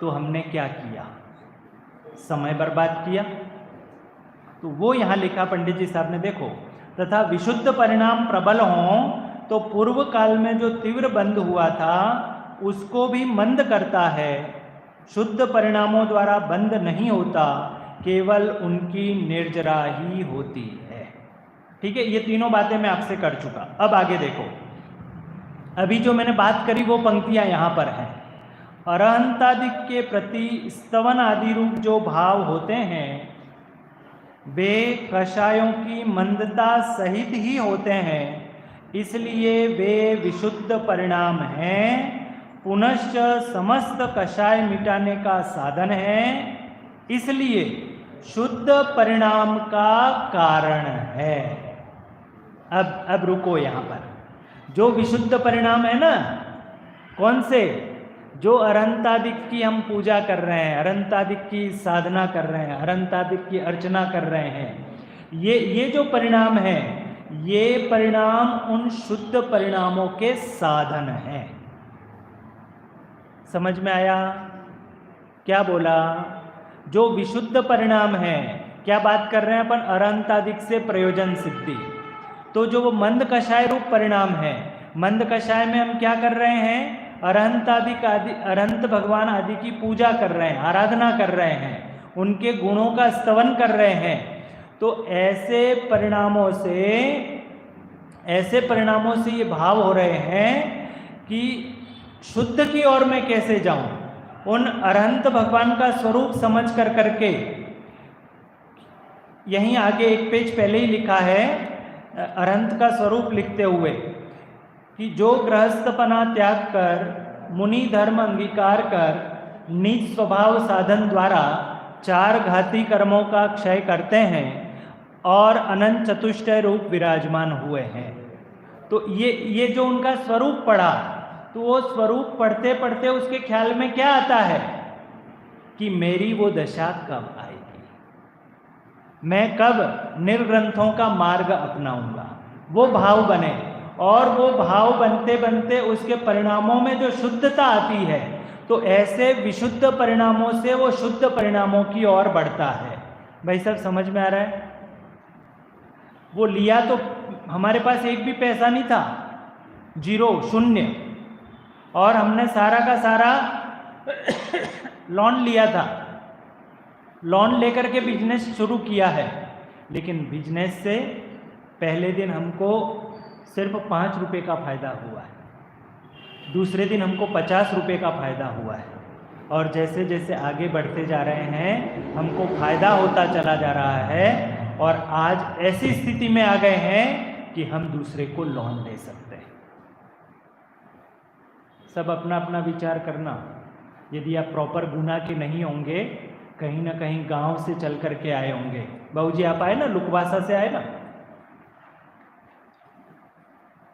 तो हमने क्या किया? समय बर्बाद किया। तो वो यहाँ लिखा पंडित जी साहब ने, देखो, तथा विशुद्ध परिणाम प्रबल हों तो पूर्व काल में जो तीव्र बंध हुआ था उसको भी मंद करता है। शुद्ध परिणामों द्वारा बंद नहीं होता, केवल उनकी निर्जरा ही होती है। ठीक है, ये तीनों बातें मैं आपसे कर चुका। अब आगे देखो, अभी जो मैंने बात करी वो पंक्तियां यहां पर हैं। अरहंतादिक के प्रति स्तवन आदि रूप जो भाव होते हैं वे कषायों की मंदता सहित ही होते हैं, इसलिए वे विशुद्ध परिणाम हैं। पुनश्च समस्त कषाय मिटाने का साधन है, इसलिए शुद्ध परिणाम का कारण है। अब रुको यहाँ पर। जो विशुद्ध परिणाम है ना, कौन से? जो अरहंतादिक की हम पूजा कर रहे हैं, अरहंतादिक की साधना कर रहे हैं, अरहंतादिक की अर्चना कर रहे हैं, ये जो परिणाम है, ये परिणाम उन शुद्ध परिणामों के साधन हैं। समझ में आया? क्या बोला? जो विशुद्ध परिणाम है, क्या बात कर रहे हैं अपन? अरहंतादिक से प्रयोजन सिद्धि। तो जो वो मंद कषाय रूप परिणाम है, मंद कषाय में हम क्या कर रहे हैं? अरहंतादिक आदि, अरहंत भगवान आदि की पूजा कर रहे हैं, आराधना कर रहे हैं, उनके गुणों का स्तवन कर रहे हैं। तो ऐसे परिणामों से ये भाव हो रहे हैं कि शुद्ध की ओर मैं कैसे जाऊं। उन अरहंत भगवान का स्वरूप समझ कर करके, यहीं आगे एक पेज पहले ही लिखा है अरहंत का स्वरूप लिखते हुए कि जो गृहस्थपना त्याग कर मुनि धर्म अंगीकार कर निज स्वभाव साधन द्वारा चार घाती कर्मों का क्षय करते हैं और अनंत चतुष्टय रूप विराजमान हुए हैं। तो ये जो उनका स्वरूप पढ़ा, तो वो स्वरूप पढ़ते पढ़ते उसके ख्याल में क्या आता है कि मेरी वो दशा कब आएगी, मैं कब निर्ग्रंथों का मार्ग अपनाऊंगा। वो भाव बने, और वो भाव बनते बनते उसके परिणामों में जो शुद्धता आती है, तो ऐसे विशुद्ध परिणामों से वो शुद्ध परिणामों की ओर बढ़ता है। भाई साहब, समझ में आ रहा है? वो लिया तो हमारे पास एक भी पैसा नहीं था, जीरो, शून्य, और हमने सारा का सारा लोन लिया था, लोन लेकर के बिजनेस शुरू किया है। लेकिन बिजनेस से पहले दिन हमको सिर्फ 5 रुपये का फायदा हुआ है, दूसरे दिन हमको 50 रुपये का फायदा हुआ है, और जैसे जैसे आगे बढ़ते जा रहे हैं हमको फायदा होता चला जा रहा है, और आज ऐसी स्थिति में आ गए हैं कि हम दूसरे को लोन दे सकते हैं। सब अपना अपना विचार करना। यदि आप प्रॉपर गुना के नहीं होंगे, कहीं ना कहीं गांव से चल करके आए होंगे। बाबूजी आप आए ना, लुकवासा से आए ना,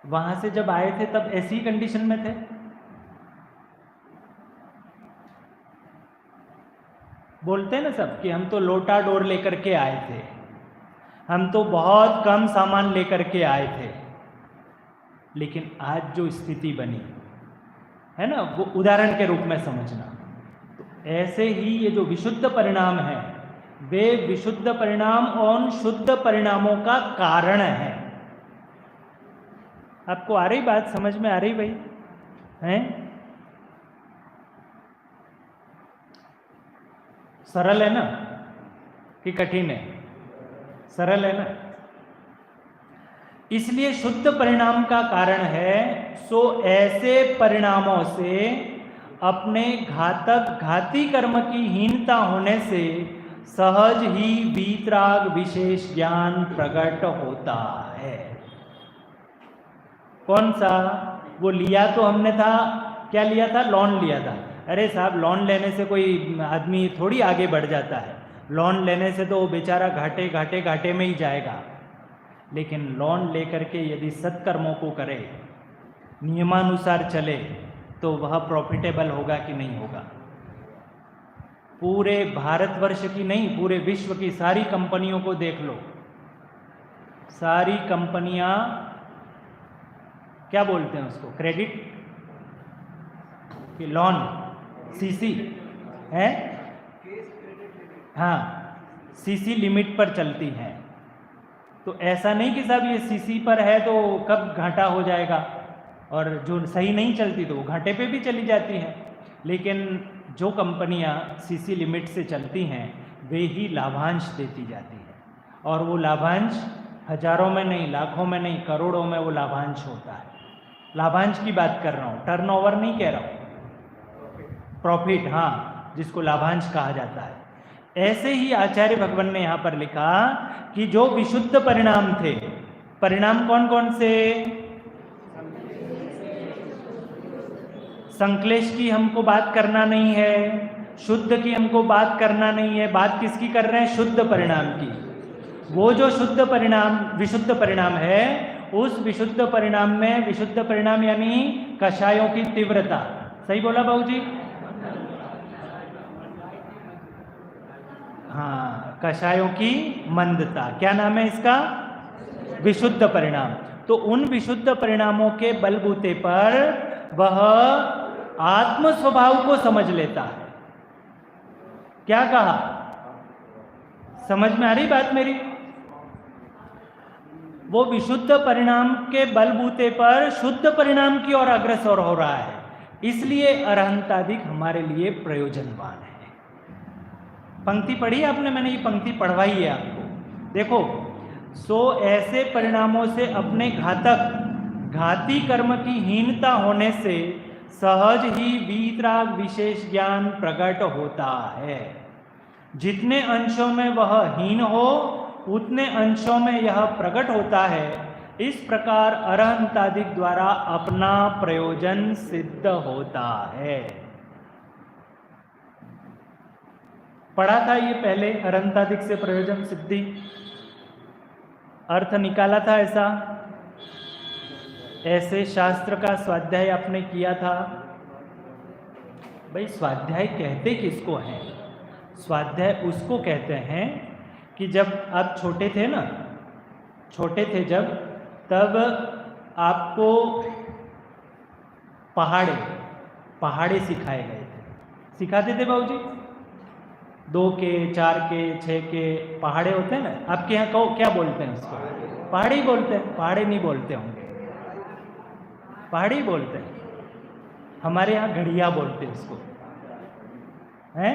वहां से जब आए थे तब ऐसी कंडीशन में थे? बोलते हैं ना सब कि हम तो लोटा डोर लेकर के आए थे, हम तो बहुत कम सामान लेकर के आए थे। लेकिन आज जो स्थिति बनी है ना, वो उदाहरण के रूप में समझना। तो ऐसे ही ये जो विशुद्ध परिणाम है, वे विशुद्ध परिणाम और शुद्ध परिणामों का कारण है। आपको आ रही बात, समझ में आ रही भाई? हैं? सरल है ना कि कठिन है? सरल है ना। इसलिए शुद्ध परिणाम का कारण है सो ऐसे परिणामों से अपने घाती कर्म की हीनता होने से सहज ही वीतराग विशेष ज्ञान प्रकट होता है। कौन सा? वो लिया तो हमने था, क्या लिया था? लोन लिया था। अरे साहब, लोन लेने से कोई आदमी थोड़ी आगे बढ़ जाता है। लोन लेने से तो वो बेचारा घाटे घाटे घाटे में ही जाएगा। लेकिन लोन लेकर के यदि सत्कर्मों को करे, नियमानुसार चले, तो वह प्रॉफिटेबल होगा कि नहीं होगा? पूरे भारतवर्ष की नहीं, पूरे विश्व की सारी कंपनियों को देख लो। सारी कंपनियां क्या बोलते हैं उसको? क्रेडिट कि लोन, सीसी है? हाँ, सीसी लिमिट पर चलती हैं। तो ऐसा नहीं कि साहब ये सीसी पर है तो कब घाटा हो जाएगा, और जो सही नहीं चलती तो वो घाटे पे भी चली जाती हैं। लेकिन जो कंपनियां सीसी लिमिट से चलती हैं वे ही लाभांश देती जाती हैं, और वो लाभांश हजारों में नहीं, लाखों में नहीं, करोड़ों में वो लाभांश होता है। लाभांश की बात कर रहा हूँ, टर्नओवर नहीं कह रहा हूँ, प्रॉफिट, हाँ, जिसको लाभांश कहा जाता है। ऐसे ही आचार्य भगवान ने यहाँ पर लिखा कि जो विशुद्ध परिणाम थे, परिणाम कौन कौन से? संक्लेश की हमको बात करना नहीं है, शुद्ध की हमको बात करना नहीं है। बात किसकी कर रहे हैं? शुद्ध परिणाम की। वो जो शुद्ध परिणाम, विशुद्ध परिणाम है, उस विशुद्ध परिणाम में, विशुद्ध परिणाम यानी कषायों की तीव्रता, सही बोला बाबू जी? हाँ, कषायों की मंदता, क्या नाम है इसका? विशुद्ध परिणाम। तो उन विशुद्ध परिणामों के बलबूते पर वह आत्म स्वभाव को समझ लेता है। क्या कहा? समझ में आ रही बात मेरी? वो विशुद्ध परिणाम के बलबूते पर शुद्ध परिणाम की ओर अग्रसर हो रहा है, इसलिए अरहंतादिक हमारे लिए प्रयोजनवान है। पंक्ति पढ़ी आपने? मैंने ये पंक्ति पढ़वाई है आपको। देखो, सो ऐसे परिणामों से अपने घाती कर्म की हीनता होने से सहज ही वीतराग विशेष ज्ञान प्रकट होता है। जितने अंशों में वह हीन हो उतने अंशों में यह प्रकट होता है। इस प्रकार अरहंतादिक द्वारा अपना प्रयोजन सिद्ध होता है। पढ़ा था ये पहले, अरहंतादिक से प्रयोजन सिद्धि, अर्थ निकाला था ऐसा। ऐसे शास्त्र का स्वाध्याय आपने किया था। भाई, स्वाध्याय कहते किसको हैं? स्वाध्याय उसको कहते हैं कि जब आप छोटे थे ना, छोटे थे जब, तब आपको पहाड़े सिखाए गए थे। सिखाते थे बाबूजी? 2 के, 4 के, 6 के पहाड़े होते हैं ना। आपके यहाँ को क्या बोलते हैं उसको? पहाड़ी बोलते हैं? पहाड़े नहीं बोलते होंगे, पहाड़ी बोलते हैं। हमारे यहाँ घड़िया बोलते हैं उसको, हैं?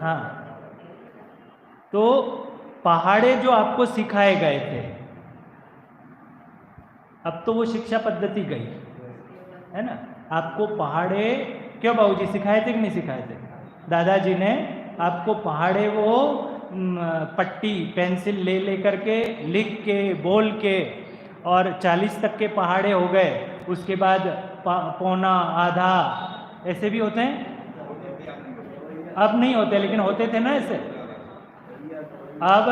हाँ, तो पहाड़े जो आपको सिखाए गए थे, अब तो वो शिक्षा पद्धति गई है ना। आपको पहाड़े क्यों बाबूजी सिखाए थे कि नहीं सिखाए थे? दादाजी ने आपको पहाड़े वो पट्टी पेंसिल ले करके लिख के बोल के, और 40 तक के पहाड़े हो गए, उसके बाद पौना, आधा, ऐसे भी होते हैं। अब नहीं होते, लेकिन होते थे ना ऐसे। अब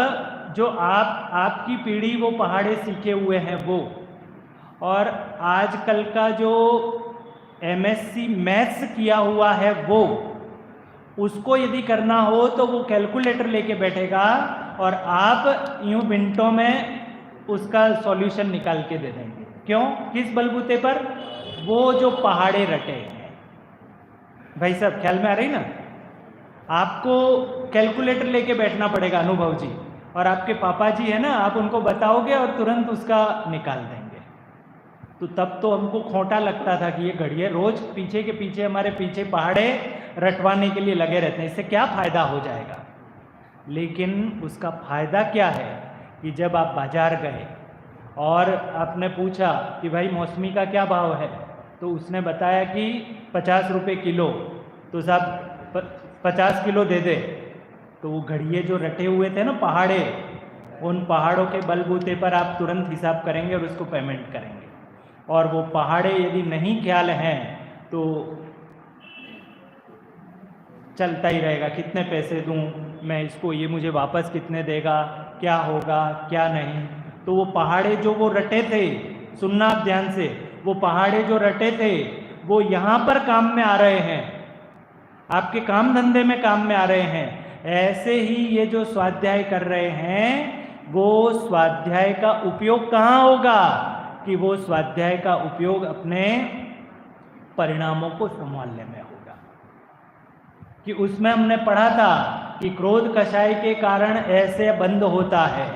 जो आपकी पीढ़ी वो पहाड़े सीखे हुए हैं वो, और आजकल का जो MSc मैथ्स किया हुआ है वो, उसको यदि करना हो तो वो कैलकुलेटर लेके बैठेगा और आप यूं मिनटों में उसका सॉल्यूशन निकाल के दे देंगे। क्यों? किस बलबूते पर? वो जो पहाड़े रटे हैं। भाई साहब, ख्याल में आ रही ना? आपको कैलकुलेटर लेके बैठना पड़ेगा, अनुभव जी, और आपके पापा जी है ना, आप उनको बताओगे और तुरंत उसका निकाल देंगे। तो तब तो हमको खोटा लगता था कि ये घड़िये रोज पीछे के पीछे हमारे पीछे पहाड़े रटवाने के लिए लगे रहते हैं, इससे क्या फायदा हो जाएगा। लेकिन उसका फायदा क्या है कि जब आप बाजार गए और आपने पूछा कि भाई मौसमी का क्या भाव है, तो उसने बताया कि 50 रुपये किलो, तो साहब 50 किलो दे दे। तो वो घड़िये जो रटे हुए थे ना पहाड़े, उन पहाड़ों के बलबूते पर आप तुरंत हिसाब करेंगे और उसको पेमेंट करेंगे। और वो पहाड़े यदि नहीं ख्याल हैं तो चलता ही रहेगा, कितने पैसे दूं मैं इसको, ये मुझे वापस कितने देगा, क्या होगा क्या नहीं। तो वो पहाड़े जो वो रटे थे, सुनना आप ध्यान से, वो पहाड़े जो रटे थे वो यहाँ पर काम में आ रहे हैं, आपके काम धंधे में काम में आ रहे हैं। ऐसे ही ये जो स्वाध्याय कर रहे हैं वो स्वाध्याय का उपयोग कहाँ होगा कि वो स्वाध्याय का उपयोग अपने परिणामों को संभालने में होगा। कि उसमें हमने पढ़ा था कि क्रोध कषाय के कारण ऐसे बंद होता है,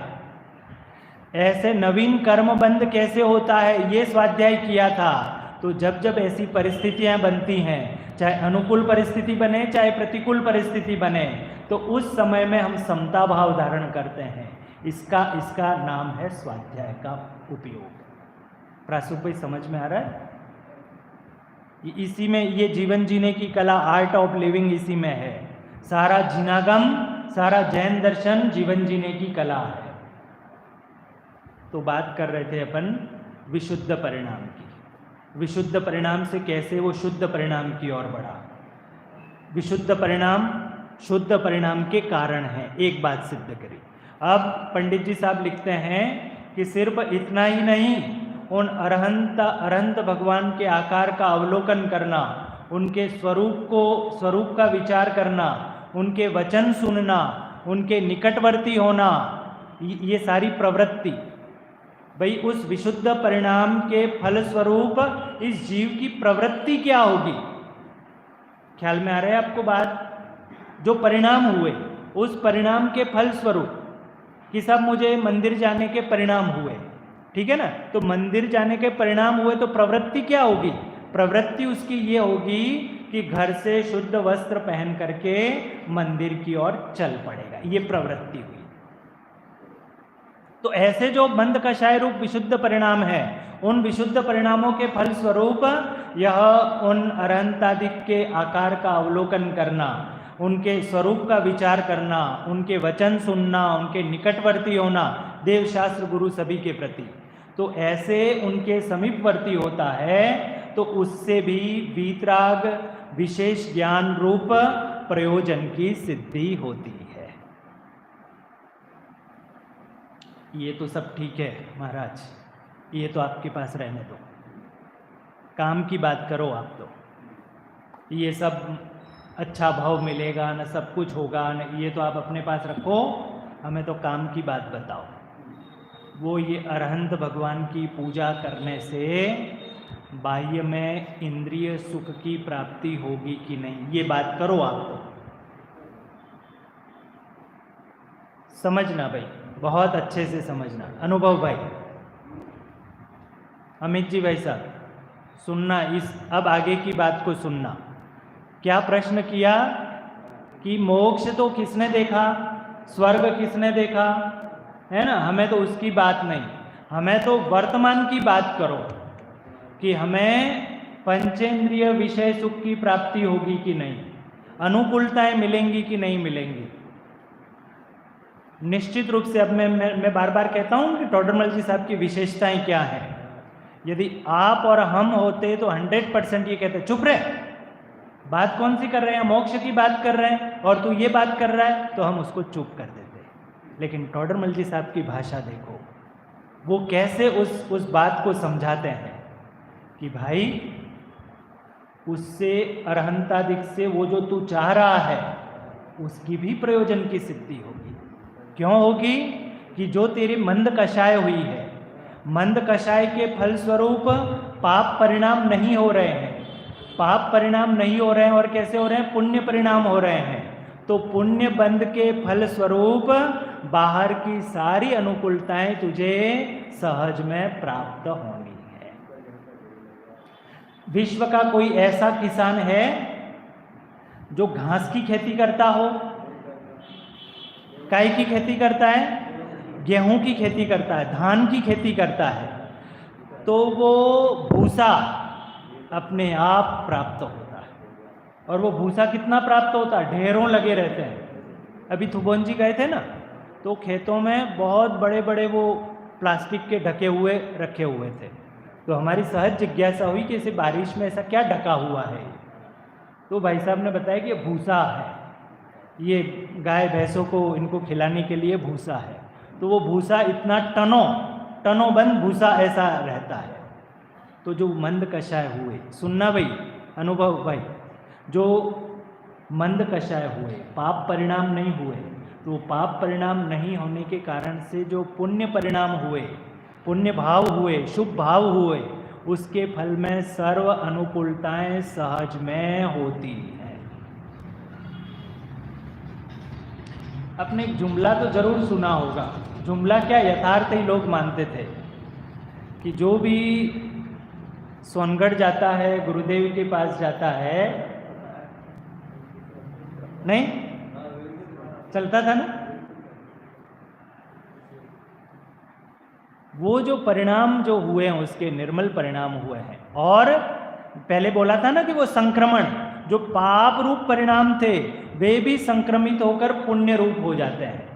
ऐसे नवीन कर्म बंद कैसे होता है, ये स्वाध्याय किया था। तो जब जब ऐसी परिस्थितियां बनती हैं, चाहे अनुकूल परिस्थिति बने चाहे प्रतिकूल परिस्थिति बने, तो उस समय में हम समता भाव धारण करते हैं। इसका नाम है स्वाध्याय का उपयोग। प्रासूप भाई समझ में आ रहा है? इसी में ये जीवन जीने की कला, आर्ट ऑफ लिविंग इसी में है। सारा जिनागम, सारा जैन दर्शन जीवन जीने की कला है। तो बात कर रहे थे अपन विशुद्ध परिणाम की। विशुद्ध परिणाम से कैसे वो शुद्ध परिणाम की ओर बढ़ा। विशुद्ध परिणाम शुद्ध परिणाम के कारण है, एक बात सिद्ध करी। अब पंडित जी साहब लिखते हैं कि सिर्फ इतना ही नहीं, उन अरहंत भगवान के आकार का अवलोकन करना, उनके स्वरूप का विचार करना, उनके वचन सुनना, उनके निकटवर्ती होना, ये सारी प्रवृत्ति, भाई उस विशुद्ध परिणाम के फल स्वरूप इस जीव की प्रवृत्ति क्या होगी। ख्याल में आ रहा है आपको बात? जो परिणाम हुए उस परिणाम के फल स्वरूप कि सब मुझे मंदिर जाने के परिणाम हुए, ठीक है ना। तो मंदिर जाने के परिणाम हुए तो प्रवृत्ति क्या होगी? प्रवृत्ति उसकी ये होगी कि घर से शुद्ध वस्त्र पहन करके मंदिर की ओर चल पड़ेगा, ये प्रवृत्ति हुई। तो ऐसे जो मंद कषाय रूप विशुद्ध परिणाम है, उन विशुद्ध परिणामों के फल स्वरूप यह उन अरहंतादिक के आकार का अवलोकन करना, उनके स्वरूप का विचार करना, उनके वचन सुनना, उनके निकटवर्ती होना, देवशास्त्र गुरु सभी के प्रति, तो ऐसे उनके समीपवर्ती होता है, तो उससे भी वीतराग विशेष ज्ञान रूप प्रयोजन की सिद्धि होती है। ये तो सब ठीक है महाराज, ये तो आपके पास रहने दो, काम की बात करो आप। तो ये सब अच्छा भाव मिलेगा न, सब कुछ होगा न, ये तो आप अपने पास रखो, हमें तो काम की बात बताओ। वो ये अरहंत भगवान की पूजा करने से बाह्य में इंद्रिय सुख की प्राप्ति होगी कि नहीं, ये बात करो आप। तो समझना भाई, बहुत अच्छे से समझना। अनुभव भाई, अमित जी भाई साहब, सुनना इस अब आगे की बात को सुनना। क्या प्रश्न किया कि मोक्ष तो किसने देखा, स्वर्ग किसने देखा, है ना। हमें तो उसकी बात नहीं, हमें तो वर्तमान की बात करो कि हमें पंचेंद्रिय विषय सुख की प्राप्ति होगी कि नहीं, अनुकूलताएं मिलेंगी कि नहीं मिलेंगी। निश्चित रूप से अब मैं बार बार कहता हूं कि टोडरमल जी साहब की विशेषताएं क्या हैं। यदि आप और हम होते तो 100% ये कहते चुप रहे, बात कौन सी कर रहे हैं, मोक्ष की बात कर रहे हैं और तू ये बात कर रहा है, तो हम उसको चुप कर देते। लेकिन टोडरमल जी साहब की भाषा देखो, वो कैसे उस बात को समझाते हैं कि भाई उससे अरहंतादिक से वो जो तू चाह रहा है उसकी भी प्रयोजन की सिद्धि होगी। क्यों होगी? कि जो तेरी मंद कषाय हुई है, मंद कषाय के फल स्वरूप पाप परिणाम नहीं हो रहे हैं, पाप परिणाम नहीं हो रहे हैं और कैसे हो रहे हैं, पुण्य परिणाम हो रहे हैं। तो पुण्य बंध के फल स्वरूप बाहर की सारी अनुकूलताएं तुझे सहज में प्राप्त होनी है। विश्व का कोई ऐसा किसान है जो घास की खेती करता हो? काय की खेती करता है? गेहूं की खेती करता है, धान की खेती करता है, तो वो भूसा अपने आप प्राप्त होता है। और वो भूसा कितना प्राप्त होता है? ढेरों लगे रहते हैं। अभी थुबोन जी गए थे ना, तो खेतों में बहुत बड़े बड़े वो प्लास्टिक के ढके हुए रखे हुए थे। तो हमारी सहज जिज्ञासा हुई कि इसे बारिश में ऐसा क्या ढका हुआ है। तो भाई साहब ने बताया कि ये भूसा है, ये गाय भैंसों को इनको खिलाने के लिए भूसा है। तो वो भूसा इतना टनों बंद भूसा ऐसा रहता है। तो जो मंद कषाय हुए, सुनना भाई, अनुभव भाई, जो मंद कषाय हुए, पाप परिणाम नहीं हुए, तो पाप परिणाम नहीं होने के कारण से जो पुण्य परिणाम हुए, पुण्य भाव हुए, शुभ भाव हुए, उसके फल में सर्व अनुकूलताएं सहज में होती हैं। आपने एक जुमला तो जरूर सुना होगा। जुमला क्या, यथार्थ ही लोग मानते थे कि जो भी सोनगढ़ जाता है, गुरुदेव के पास जाता है, नहीं चलता था ना, वो जो परिणाम जो हुए हैं उसके निर्मल परिणाम हुए हैं। और पहले बोला था ना कि वो संक्रमण, जो पाप रूप परिणाम थे वे भी संक्रमित होकर पुण्य रूप हो जाते हैं।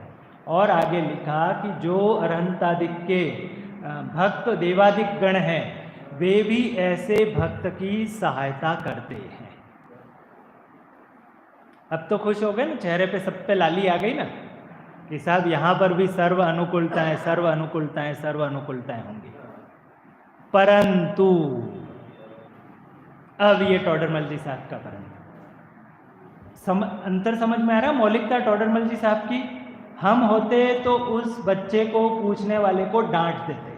और आगे लिखा कि जो अरहंतादिक के भक्त देवादिक गण हैं वे भी ऐसे भक्त की सहायता करते हैं। अब तो खुश हो गए ना, चेहरे पे सब पे लाली आ गई ना कि साहब यहाँ पर भी सर्व अनुकूलताएं, सर्व अनुकूलताएं, सर्व अनुकूलताएं होंगी। परंतु अब ये टोडरमल जी साहब का अंतर समझ में आ रहा है? मौलिकता टोडरमल जी साहब की, हम होते तो उस बच्चे को, पूछने वाले को डांट देते,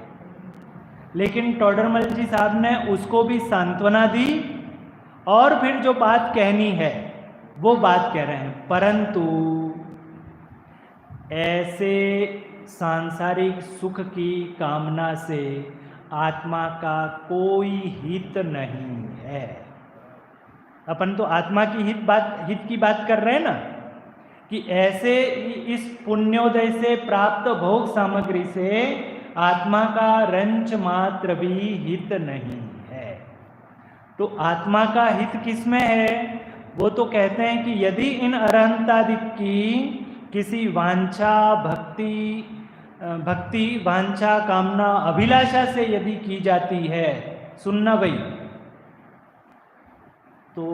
लेकिन टोडरमल जी साहब ने उसको भी सांत्वना दी और फिर जो बात कहनी है वो बात कह रहे हैं। परंतु ऐसे सांसारिक सुख की कामना से आत्मा का कोई हित नहीं है। अपन तो आत्मा की हित की बात कर रहे हैं ना, कि ऐसे इस पुण्योदय से प्राप्त भोग सामग्री से आत्मा का रंच मात्र भी हित नहीं है। तो आत्मा का हित किसमें है? वो तो कहते हैं कि यदि इन अरहंतादिक की किसी वांछा, भक्ति वांछा, कामना, अभिलाषा से यदि की जाती है, सुनना भाई, तो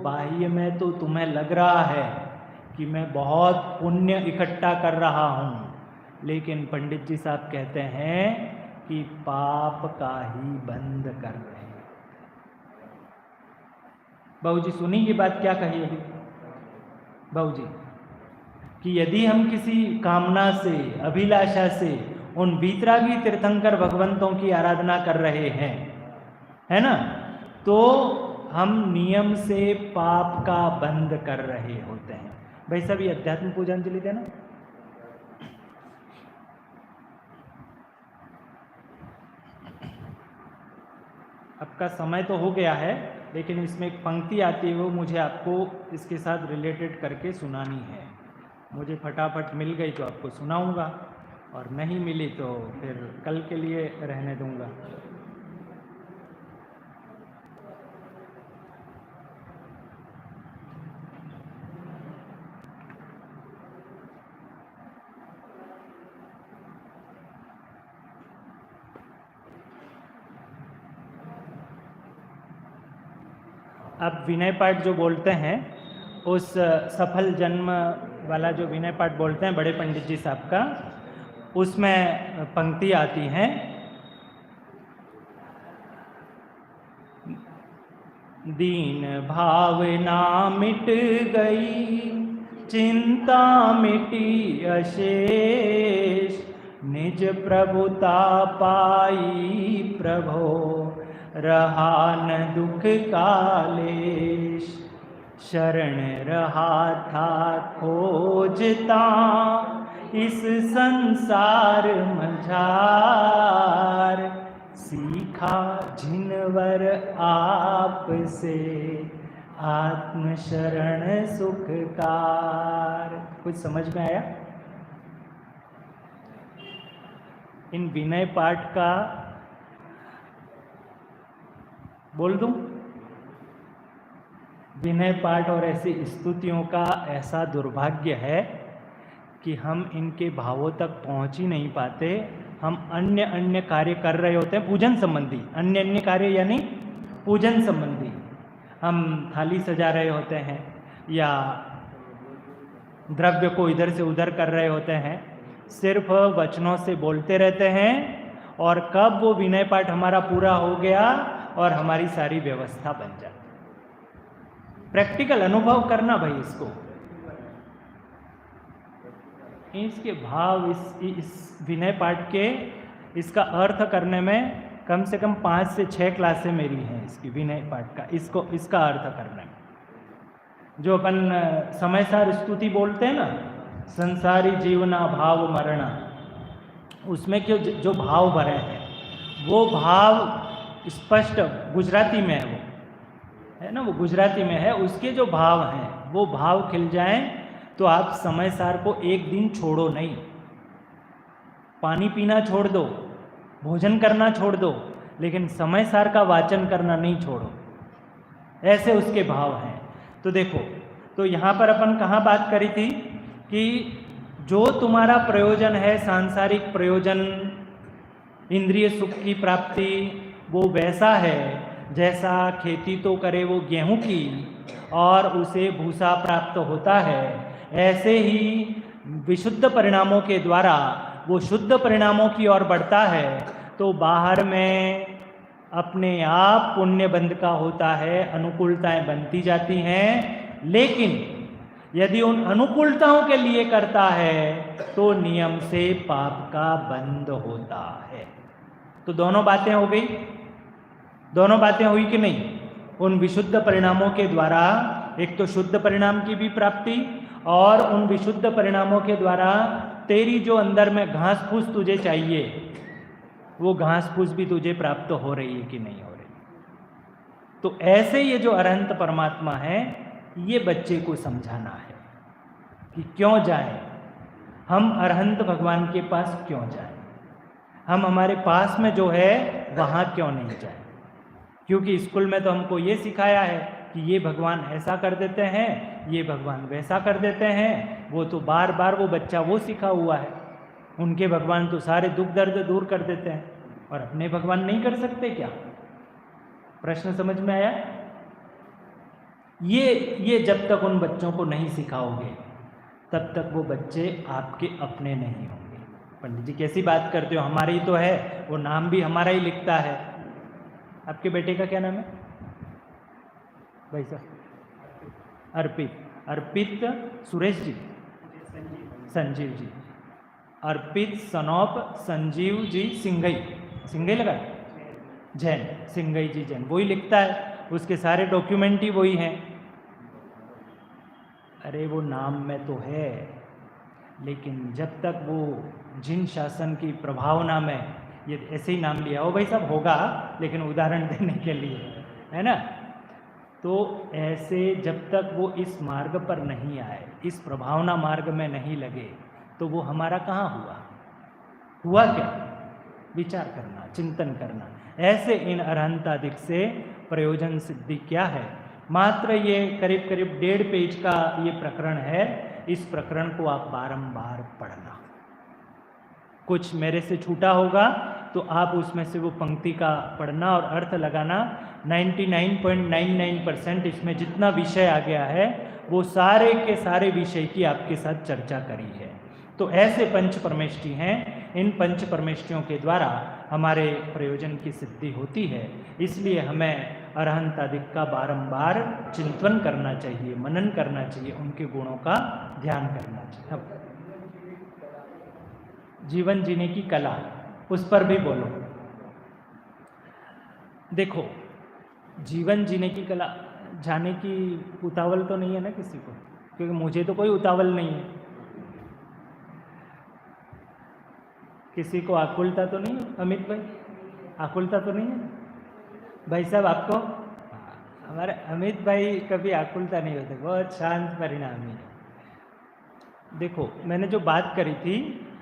बाह्य में तो तुम्हें लग रहा है कि मैं बहुत पुण्य इकट्ठा कर रहा हूँ, लेकिन पंडित जी साहब कहते हैं कि पाप का ही बंद कर रहे हैं। बाबू जी सुनी ये बात क्या कही अभी बाबू जी, कि यदि हम किसी कामना से, अभिलाषा से उन वीतरागी तीर्थंकर भगवंतों की आराधना कर रहे हैं, है ना, तो हम नियम से पाप का बंद कर रहे होते हैं। भाई साहब ये अध्यात्म पूजांजलि देना। आपका समय तो हो गया है, लेकिन इसमें एक पंक्ति आती है, वो मुझे आपको इसके साथ रिलेटेड करके सुनानी है। मुझे फटाफट मिल गई तो आपको सुनाऊंगा, और नहीं मिली तो फिर कल के लिए रहने दूंगा। अब विनय पाठ जो बोलते हैं, उस सफल जन्म वाला जो विनय पाठ बोलते हैं बड़े पंडित जी साहब का, उसमें पंक्ति आती हैं, दीन भावना मिट गई, चिंता मिटी अशेष, निज प्रभुता पाई प्रभो, रहा न दुख कालेश, शरण रहा था खोजता इस संसार मझार, सीख सीखा जिनवर आपसे आत्म शरण सुखकार। कुछ समझ में आया? इन विनय पाठ का बोल दूं, विनय पाठ और ऐसी स्तुतियों का ऐसा दुर्भाग्य है कि हम इनके भावों तक पहुंच ही नहीं पाते। हम अन्य अन्य कार्य कर रहे होते हैं पूजन संबंधी, अन्य अन्य कार्य यानी पूजन संबंधी। हम थाली सजा रहे होते हैं या द्रव्य को इधर से उधर कर रहे होते हैं, सिर्फ वचनों से बोलते रहते हैं, और कब वो विनय पाठ हमारा पूरा हो गया और हमारी सारी व्यवस्था बन जाती। प्रैक्टिकल अनुभव करना भाई इसको, इसके भाव, इस विनय पाठ के इसका अर्थ करने में कम से कम 5 से 6 क्लासें मेरी हैं इसकी विनय पाठ का, इसका अर्थ करने में। जो अपन समय सार स्तुति बोलते हैं ना, संसारी जीवना भाव मरणा, उसमें क्यों जो भाव भरे हैं वो भाव स्पष्ट गुजराती में है, वो है ना, वो गुजराती में है। उसके जो भाव हैं वो भाव खिल जाएं तो आप समय सार को एक दिन छोड़ो नहीं। पानी पीना छोड़ दो, भोजन करना छोड़ दो, लेकिन समय सार का वाचन करना नहीं छोड़ो। ऐसे उसके भाव हैं। तो देखो, तो यहाँ पर अपन कहाँ बात करी थी कि जो तुम्हारा प्रयोजन है, सांसारिक प्रयोजन, इंद्रिय सुख की प्राप्ति, वो वैसा है जैसा खेती तो करे वो गेहूं की और उसे भूसा प्राप्त होता है, ऐसे ही विशुद्ध परिणामों के द्वारा वो शुद्ध परिणामों की ओर बढ़ता है। तो बाहर में अपने आप पुण्य बंध का होता है, अनुकूलताएं बनती जाती हैं, लेकिन यदि उन अनुकूलताओं के लिए करता है तो नियम से पाप का बंध होता है। तो दोनों बातें हो गई, दोनों बातें हुई कि नहीं? उन विशुद्ध परिणामों के द्वारा एक तो शुद्ध परिणाम की भी प्राप्ति, और उन विशुद्ध परिणामों के द्वारा तेरी जो अंदर में घास फूस तुझे चाहिए, वो घास फूस भी तुझे प्राप्त हो रही है कि नहीं हो रही। तो ऐसे ये जो अरहंत परमात्मा है, ये बच्चे को समझाना है कि क्यों जाएं हम अरहंत भगवान के पास, क्यों जाएं हम हमारे पास में जो है वहाँ क्यों नहीं जाएं। क्योंकि स्कूल में तो हमको ये सिखाया है कि ये भगवान ऐसा कर देते हैं, ये भगवान वैसा कर देते हैं। वो तो बार बार वो बच्चा वो सीखा हुआ है, उनके भगवान तो सारे दुख दर्द दूर कर देते हैं, और अपने भगवान नहीं कर सकते क्या? प्रश्न समझ में आया? ये जब तक उन बच्चों को नहीं सिखाओगे तब तक वो बच्चे आपके अपने नहीं होंगे। पंडित जी कैसी बात करते हो, हमारे ही तो है, वो नाम भी हमारा ही लिखता है। आपके बेटे का क्या नाम है भाई साहब? अर्पित सुरेश जी, संजीव जी, अर्पित सनौप संजीव जी सिंघई लगा, जैन, सिंघई जी जैन, वही लिखता है, उसके सारे डॉक्यूमेंट ही वही हैं। अरे वो नाम में तो है, लेकिन जब तक वो जिन शासन की प्रभावना में ये ऐसे ही नाम लिया हो भाई साहब, होगा, लेकिन उदाहरण देने के लिए है ना, तो ऐसे जब तक वो इस मार्ग पर नहीं आए, इस प्रभावना मार्ग में नहीं लगे, तो वो हमारा कहाँ हुआ क्या? विचार करना, चिंतन करना। ऐसे इन अरहंतादिक से प्रयोजन सिद्धि क्या है? मात्र ये करीब करीब 1.5 पेज का ये प्रकरण है। इस प्रकरण को आप बारंबार पढ़ना। कुछ मेरे से छूटा होगा तो आप उसमें से वो पंक्ति का पढ़ना और अर्थ लगाना। 99.99% इसमें जितना विषय आ गया है वो सारे के सारे विषय की आपके साथ चर्चा करी है। तो ऐसे पंच परमेष्टि हैं, इन पंच परमेष्टियों के द्वारा हमारे प्रयोजन की सिद्धि होती है। इसलिए हमें अरहंतादिक का बारंबार चिंतन करना चाहिए, मनन करना चाहिए, उनके गुणों का ध्यान करना चाहिए। अब जीवन जीने की कला, उस पर भी बोलो। देखो, जीवन जीने की कला जाने की उतावल तो नहीं है ना किसी को, क्योंकि मुझे तो कोई उतावल नहीं है। किसी को आकुलता तो नहीं है अमित भाई? आकुलता तो नहीं है भाई साहब आपको? हमारे अमित भाई कभी आकुलता नहीं होते, बहुत शांत परिणामी है। देखो मैंने जो बात करी थी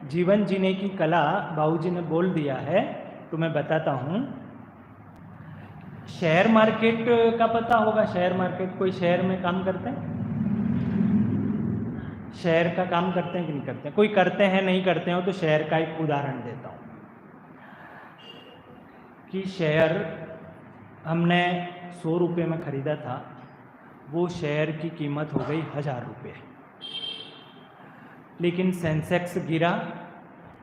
जीवन जीने की कला, बाबूजी ने बोल दिया है तो मैं बताता हूँ। शेयर मार्केट का पता होगा, शेयर मार्केट, कोई शेयर में काम करते हैं? शेयर का काम करते हैं कि नहीं करते हैं? कोई करते हैं नहीं करते हो तो शेयर का एक उदाहरण देता हूँ कि शेयर हमने 100 रुपये में ख़रीदा था, वो शेयर की कीमत हो गई 1000 रुपये। लेकिन सेंसेक्स गिरा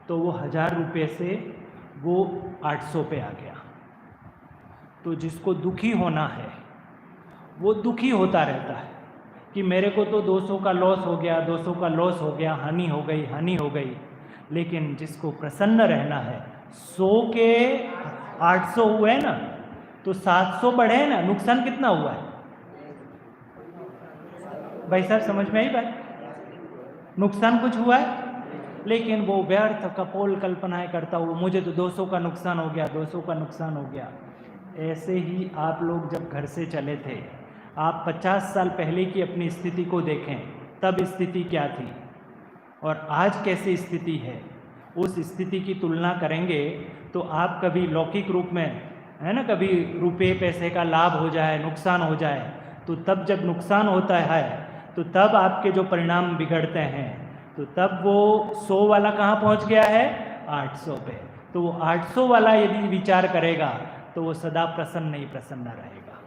तो वो 1000 रुपये से वो 800 पे आ गया। तो जिसको दुखी होना है वो दुखी होता रहता है कि मेरे को तो 200 का लॉस हो गया, 200 का लॉस हो गया, हानि हो गई, हानि हो गई। लेकिन जिसको प्रसन्न रहना है, 100 के 800 हुए ना तो 700 बढ़े ना, नुकसान कितना हुआ है भाई साहब? समझ में आई बात? नुकसान कुछ हुआ है, लेकिन वो व्यर्थ कपोल कल्पनाएं करता हुआ मुझे तो 200 का नुकसान हो गया, 200 का नुकसान हो गया। ऐसे ही आप लोग जब घर से चले थे, आप 50 साल पहले की अपनी स्थिति को देखें, तब स्थिति क्या थी और आज कैसी स्थिति है, उस स्थिति की तुलना करेंगे तो आप कभी लौकिक रूप में, है ना, कभी रुपये पैसे का लाभ हो जाए, नुकसान हो जाए, तो तब जब नुकसान होता है तो तब आपके जो परिणाम बिगड़ते हैं, तो तब वो 100 वाला कहाँ पहुँच गया है? 800 पे। तो वो 800 वाला यदि विचार करेगा तो वो सदा प्रसन्न ही प्रसन्न रहेगा।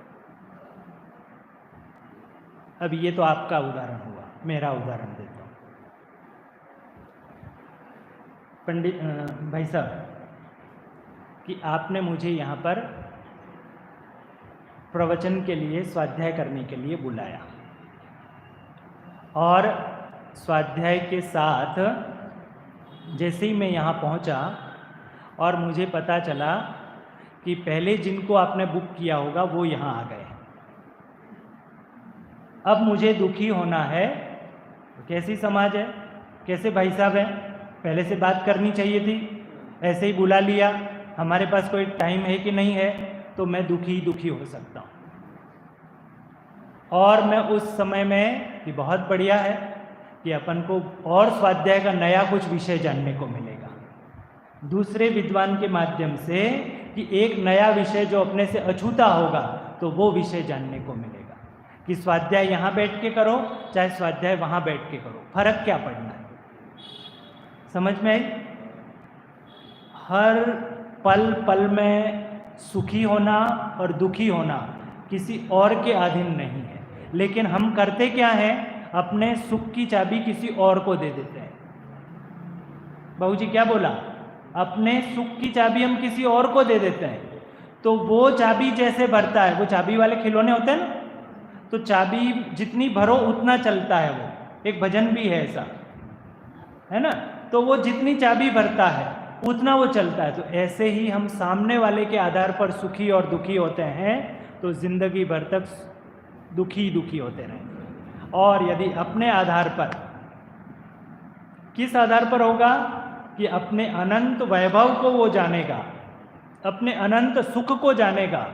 अब ये तो आपका उदाहरण हुआ, मेरा उदाहरण देता हूँ। पंडित भाई साहब कि आपने मुझे यहाँ पर प्रवचन के लिए, स्वाध्याय करने के लिए बुलाया, और स्वाध्याय के साथ जैसे ही मैं यहाँ पहुँचा और मुझे पता चला कि पहले जिनको आपने बुक किया होगा वो यहाँ आ गए, अब मुझे दुखी होना है। कैसी समाज है, कैसे भाई साहब हैं, पहले से बात करनी चाहिए थी, ऐसे ही बुला लिया, हमारे पास कोई टाइम है कि नहीं है, तो मैं दुखी दुखी हो सकता हूँ। और मैं उस समय में कि बहुत बढ़िया है कि अपन को और स्वाध्याय का नया कुछ विषय जानने को मिलेगा दूसरे विद्वान के माध्यम से, कि एक नया विषय जो अपने से अछूता होगा तो वो विषय जानने को मिलेगा कि स्वाध्याय यहाँ बैठ के करो चाहे स्वाध्याय वहाँ बैठ के करो, फर्क क्या पड़ना है। समझ में आई? हर पल पल में सुखी होना और दुखी होना किसी और के अधीन नहीं है, लेकिन हम करते क्या हैं, अपने सुख की चाबी किसी और को दे देते हैं। बाबूजी क्या बोला? अपने सुख की चाबी हम किसी और को दे देते हैं, तो वो चाबी जैसे भरता है, वो चाबी वाले खिलौने होते हैं ना, तो चाबी जितनी भरो उतना चलता है। वो एक भजन भी है ऐसा, है ना, तो वो जितनी चाबी भरता है उतना वो चलता है। तो ऐसे ही हम सामने वाले के आधार पर सुखी और दुखी होते हैं तो जिंदगी भर तक दुखी दुखी होते रहें। और यदि अपने आधार पर, किस आधार पर होगा कि अपने अनंत वैभव को वो जानेगा, अपने अनंत सुख को जानेगा।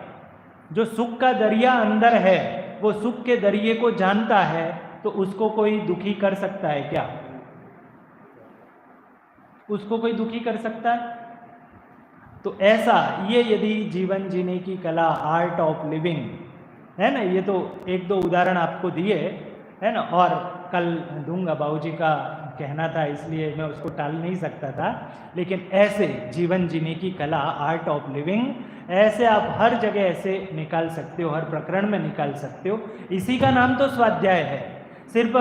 जो सुख का दरिया अंदर है वो सुख के दरिये को जानता है, तो उसको कोई दुखी कर सकता है क्या? उसको कोई दुखी कर सकता है? तो ऐसा ये यदि जीवन जीने की कला, आर्ट ऑफ लिविंग है ना, ये तो एक दो उदाहरण आपको दिए है ना, और कल दूंगा, बाबूजी का कहना था इसलिए मैं उसको टाल नहीं सकता था। लेकिन ऐसे जीवन जीने की कला, आर्ट ऑफ लिविंग, ऐसे आप हर जगह ऐसे निकाल सकते हो, हर प्रकरण में निकाल सकते हो। इसी का नाम तो स्वाध्याय है। सिर्फ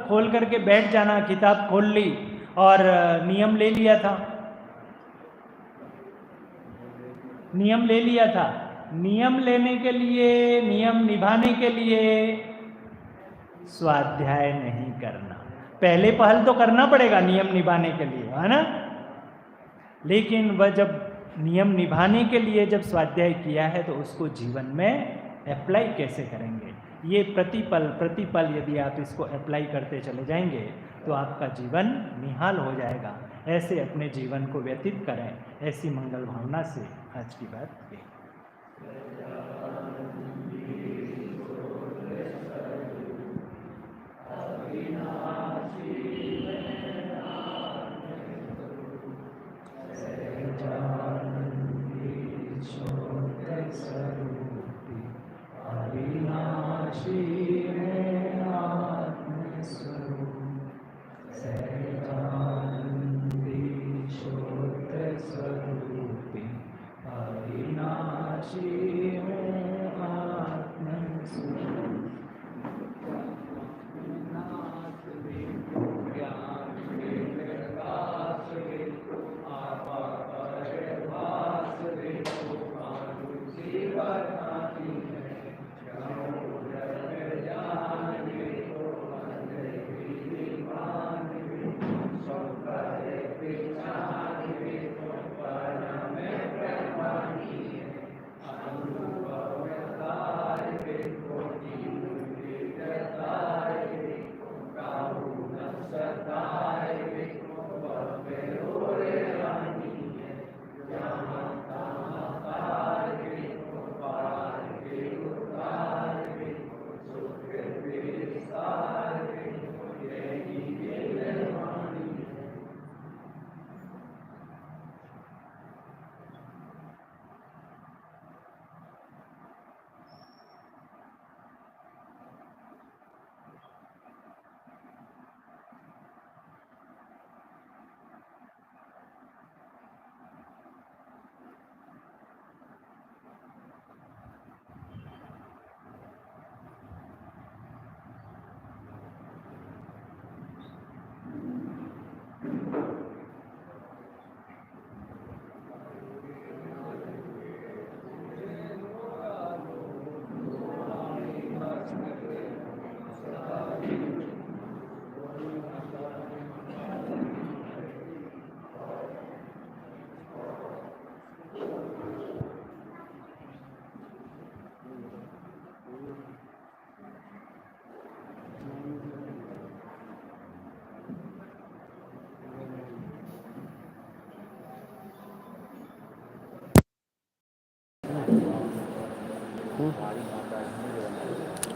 खोल करके बैठ जाना, किताब खोल ली और नियम ले लिया था, नियम ले लिया था। नियम लेने के लिए, नियम निभाने के लिए स्वाध्याय नहीं करना, पहले पहल तो करना पड़ेगा नियम निभाने के लिए, है ना। लेकिन वह जब नियम निभाने के लिए जब स्वाध्याय किया है तो उसको जीवन में अप्लाई कैसे करेंगे, ये प्रतिपल प्रतिपल यदि आप इसको अप्लाई करते चले जाएंगे तो आपका जीवन निहाल हो जाएगा। ऐसे अपने जीवन को व्यतीत करें, ऐसी मंगल भावना से आज की बात ये।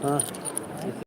हाँ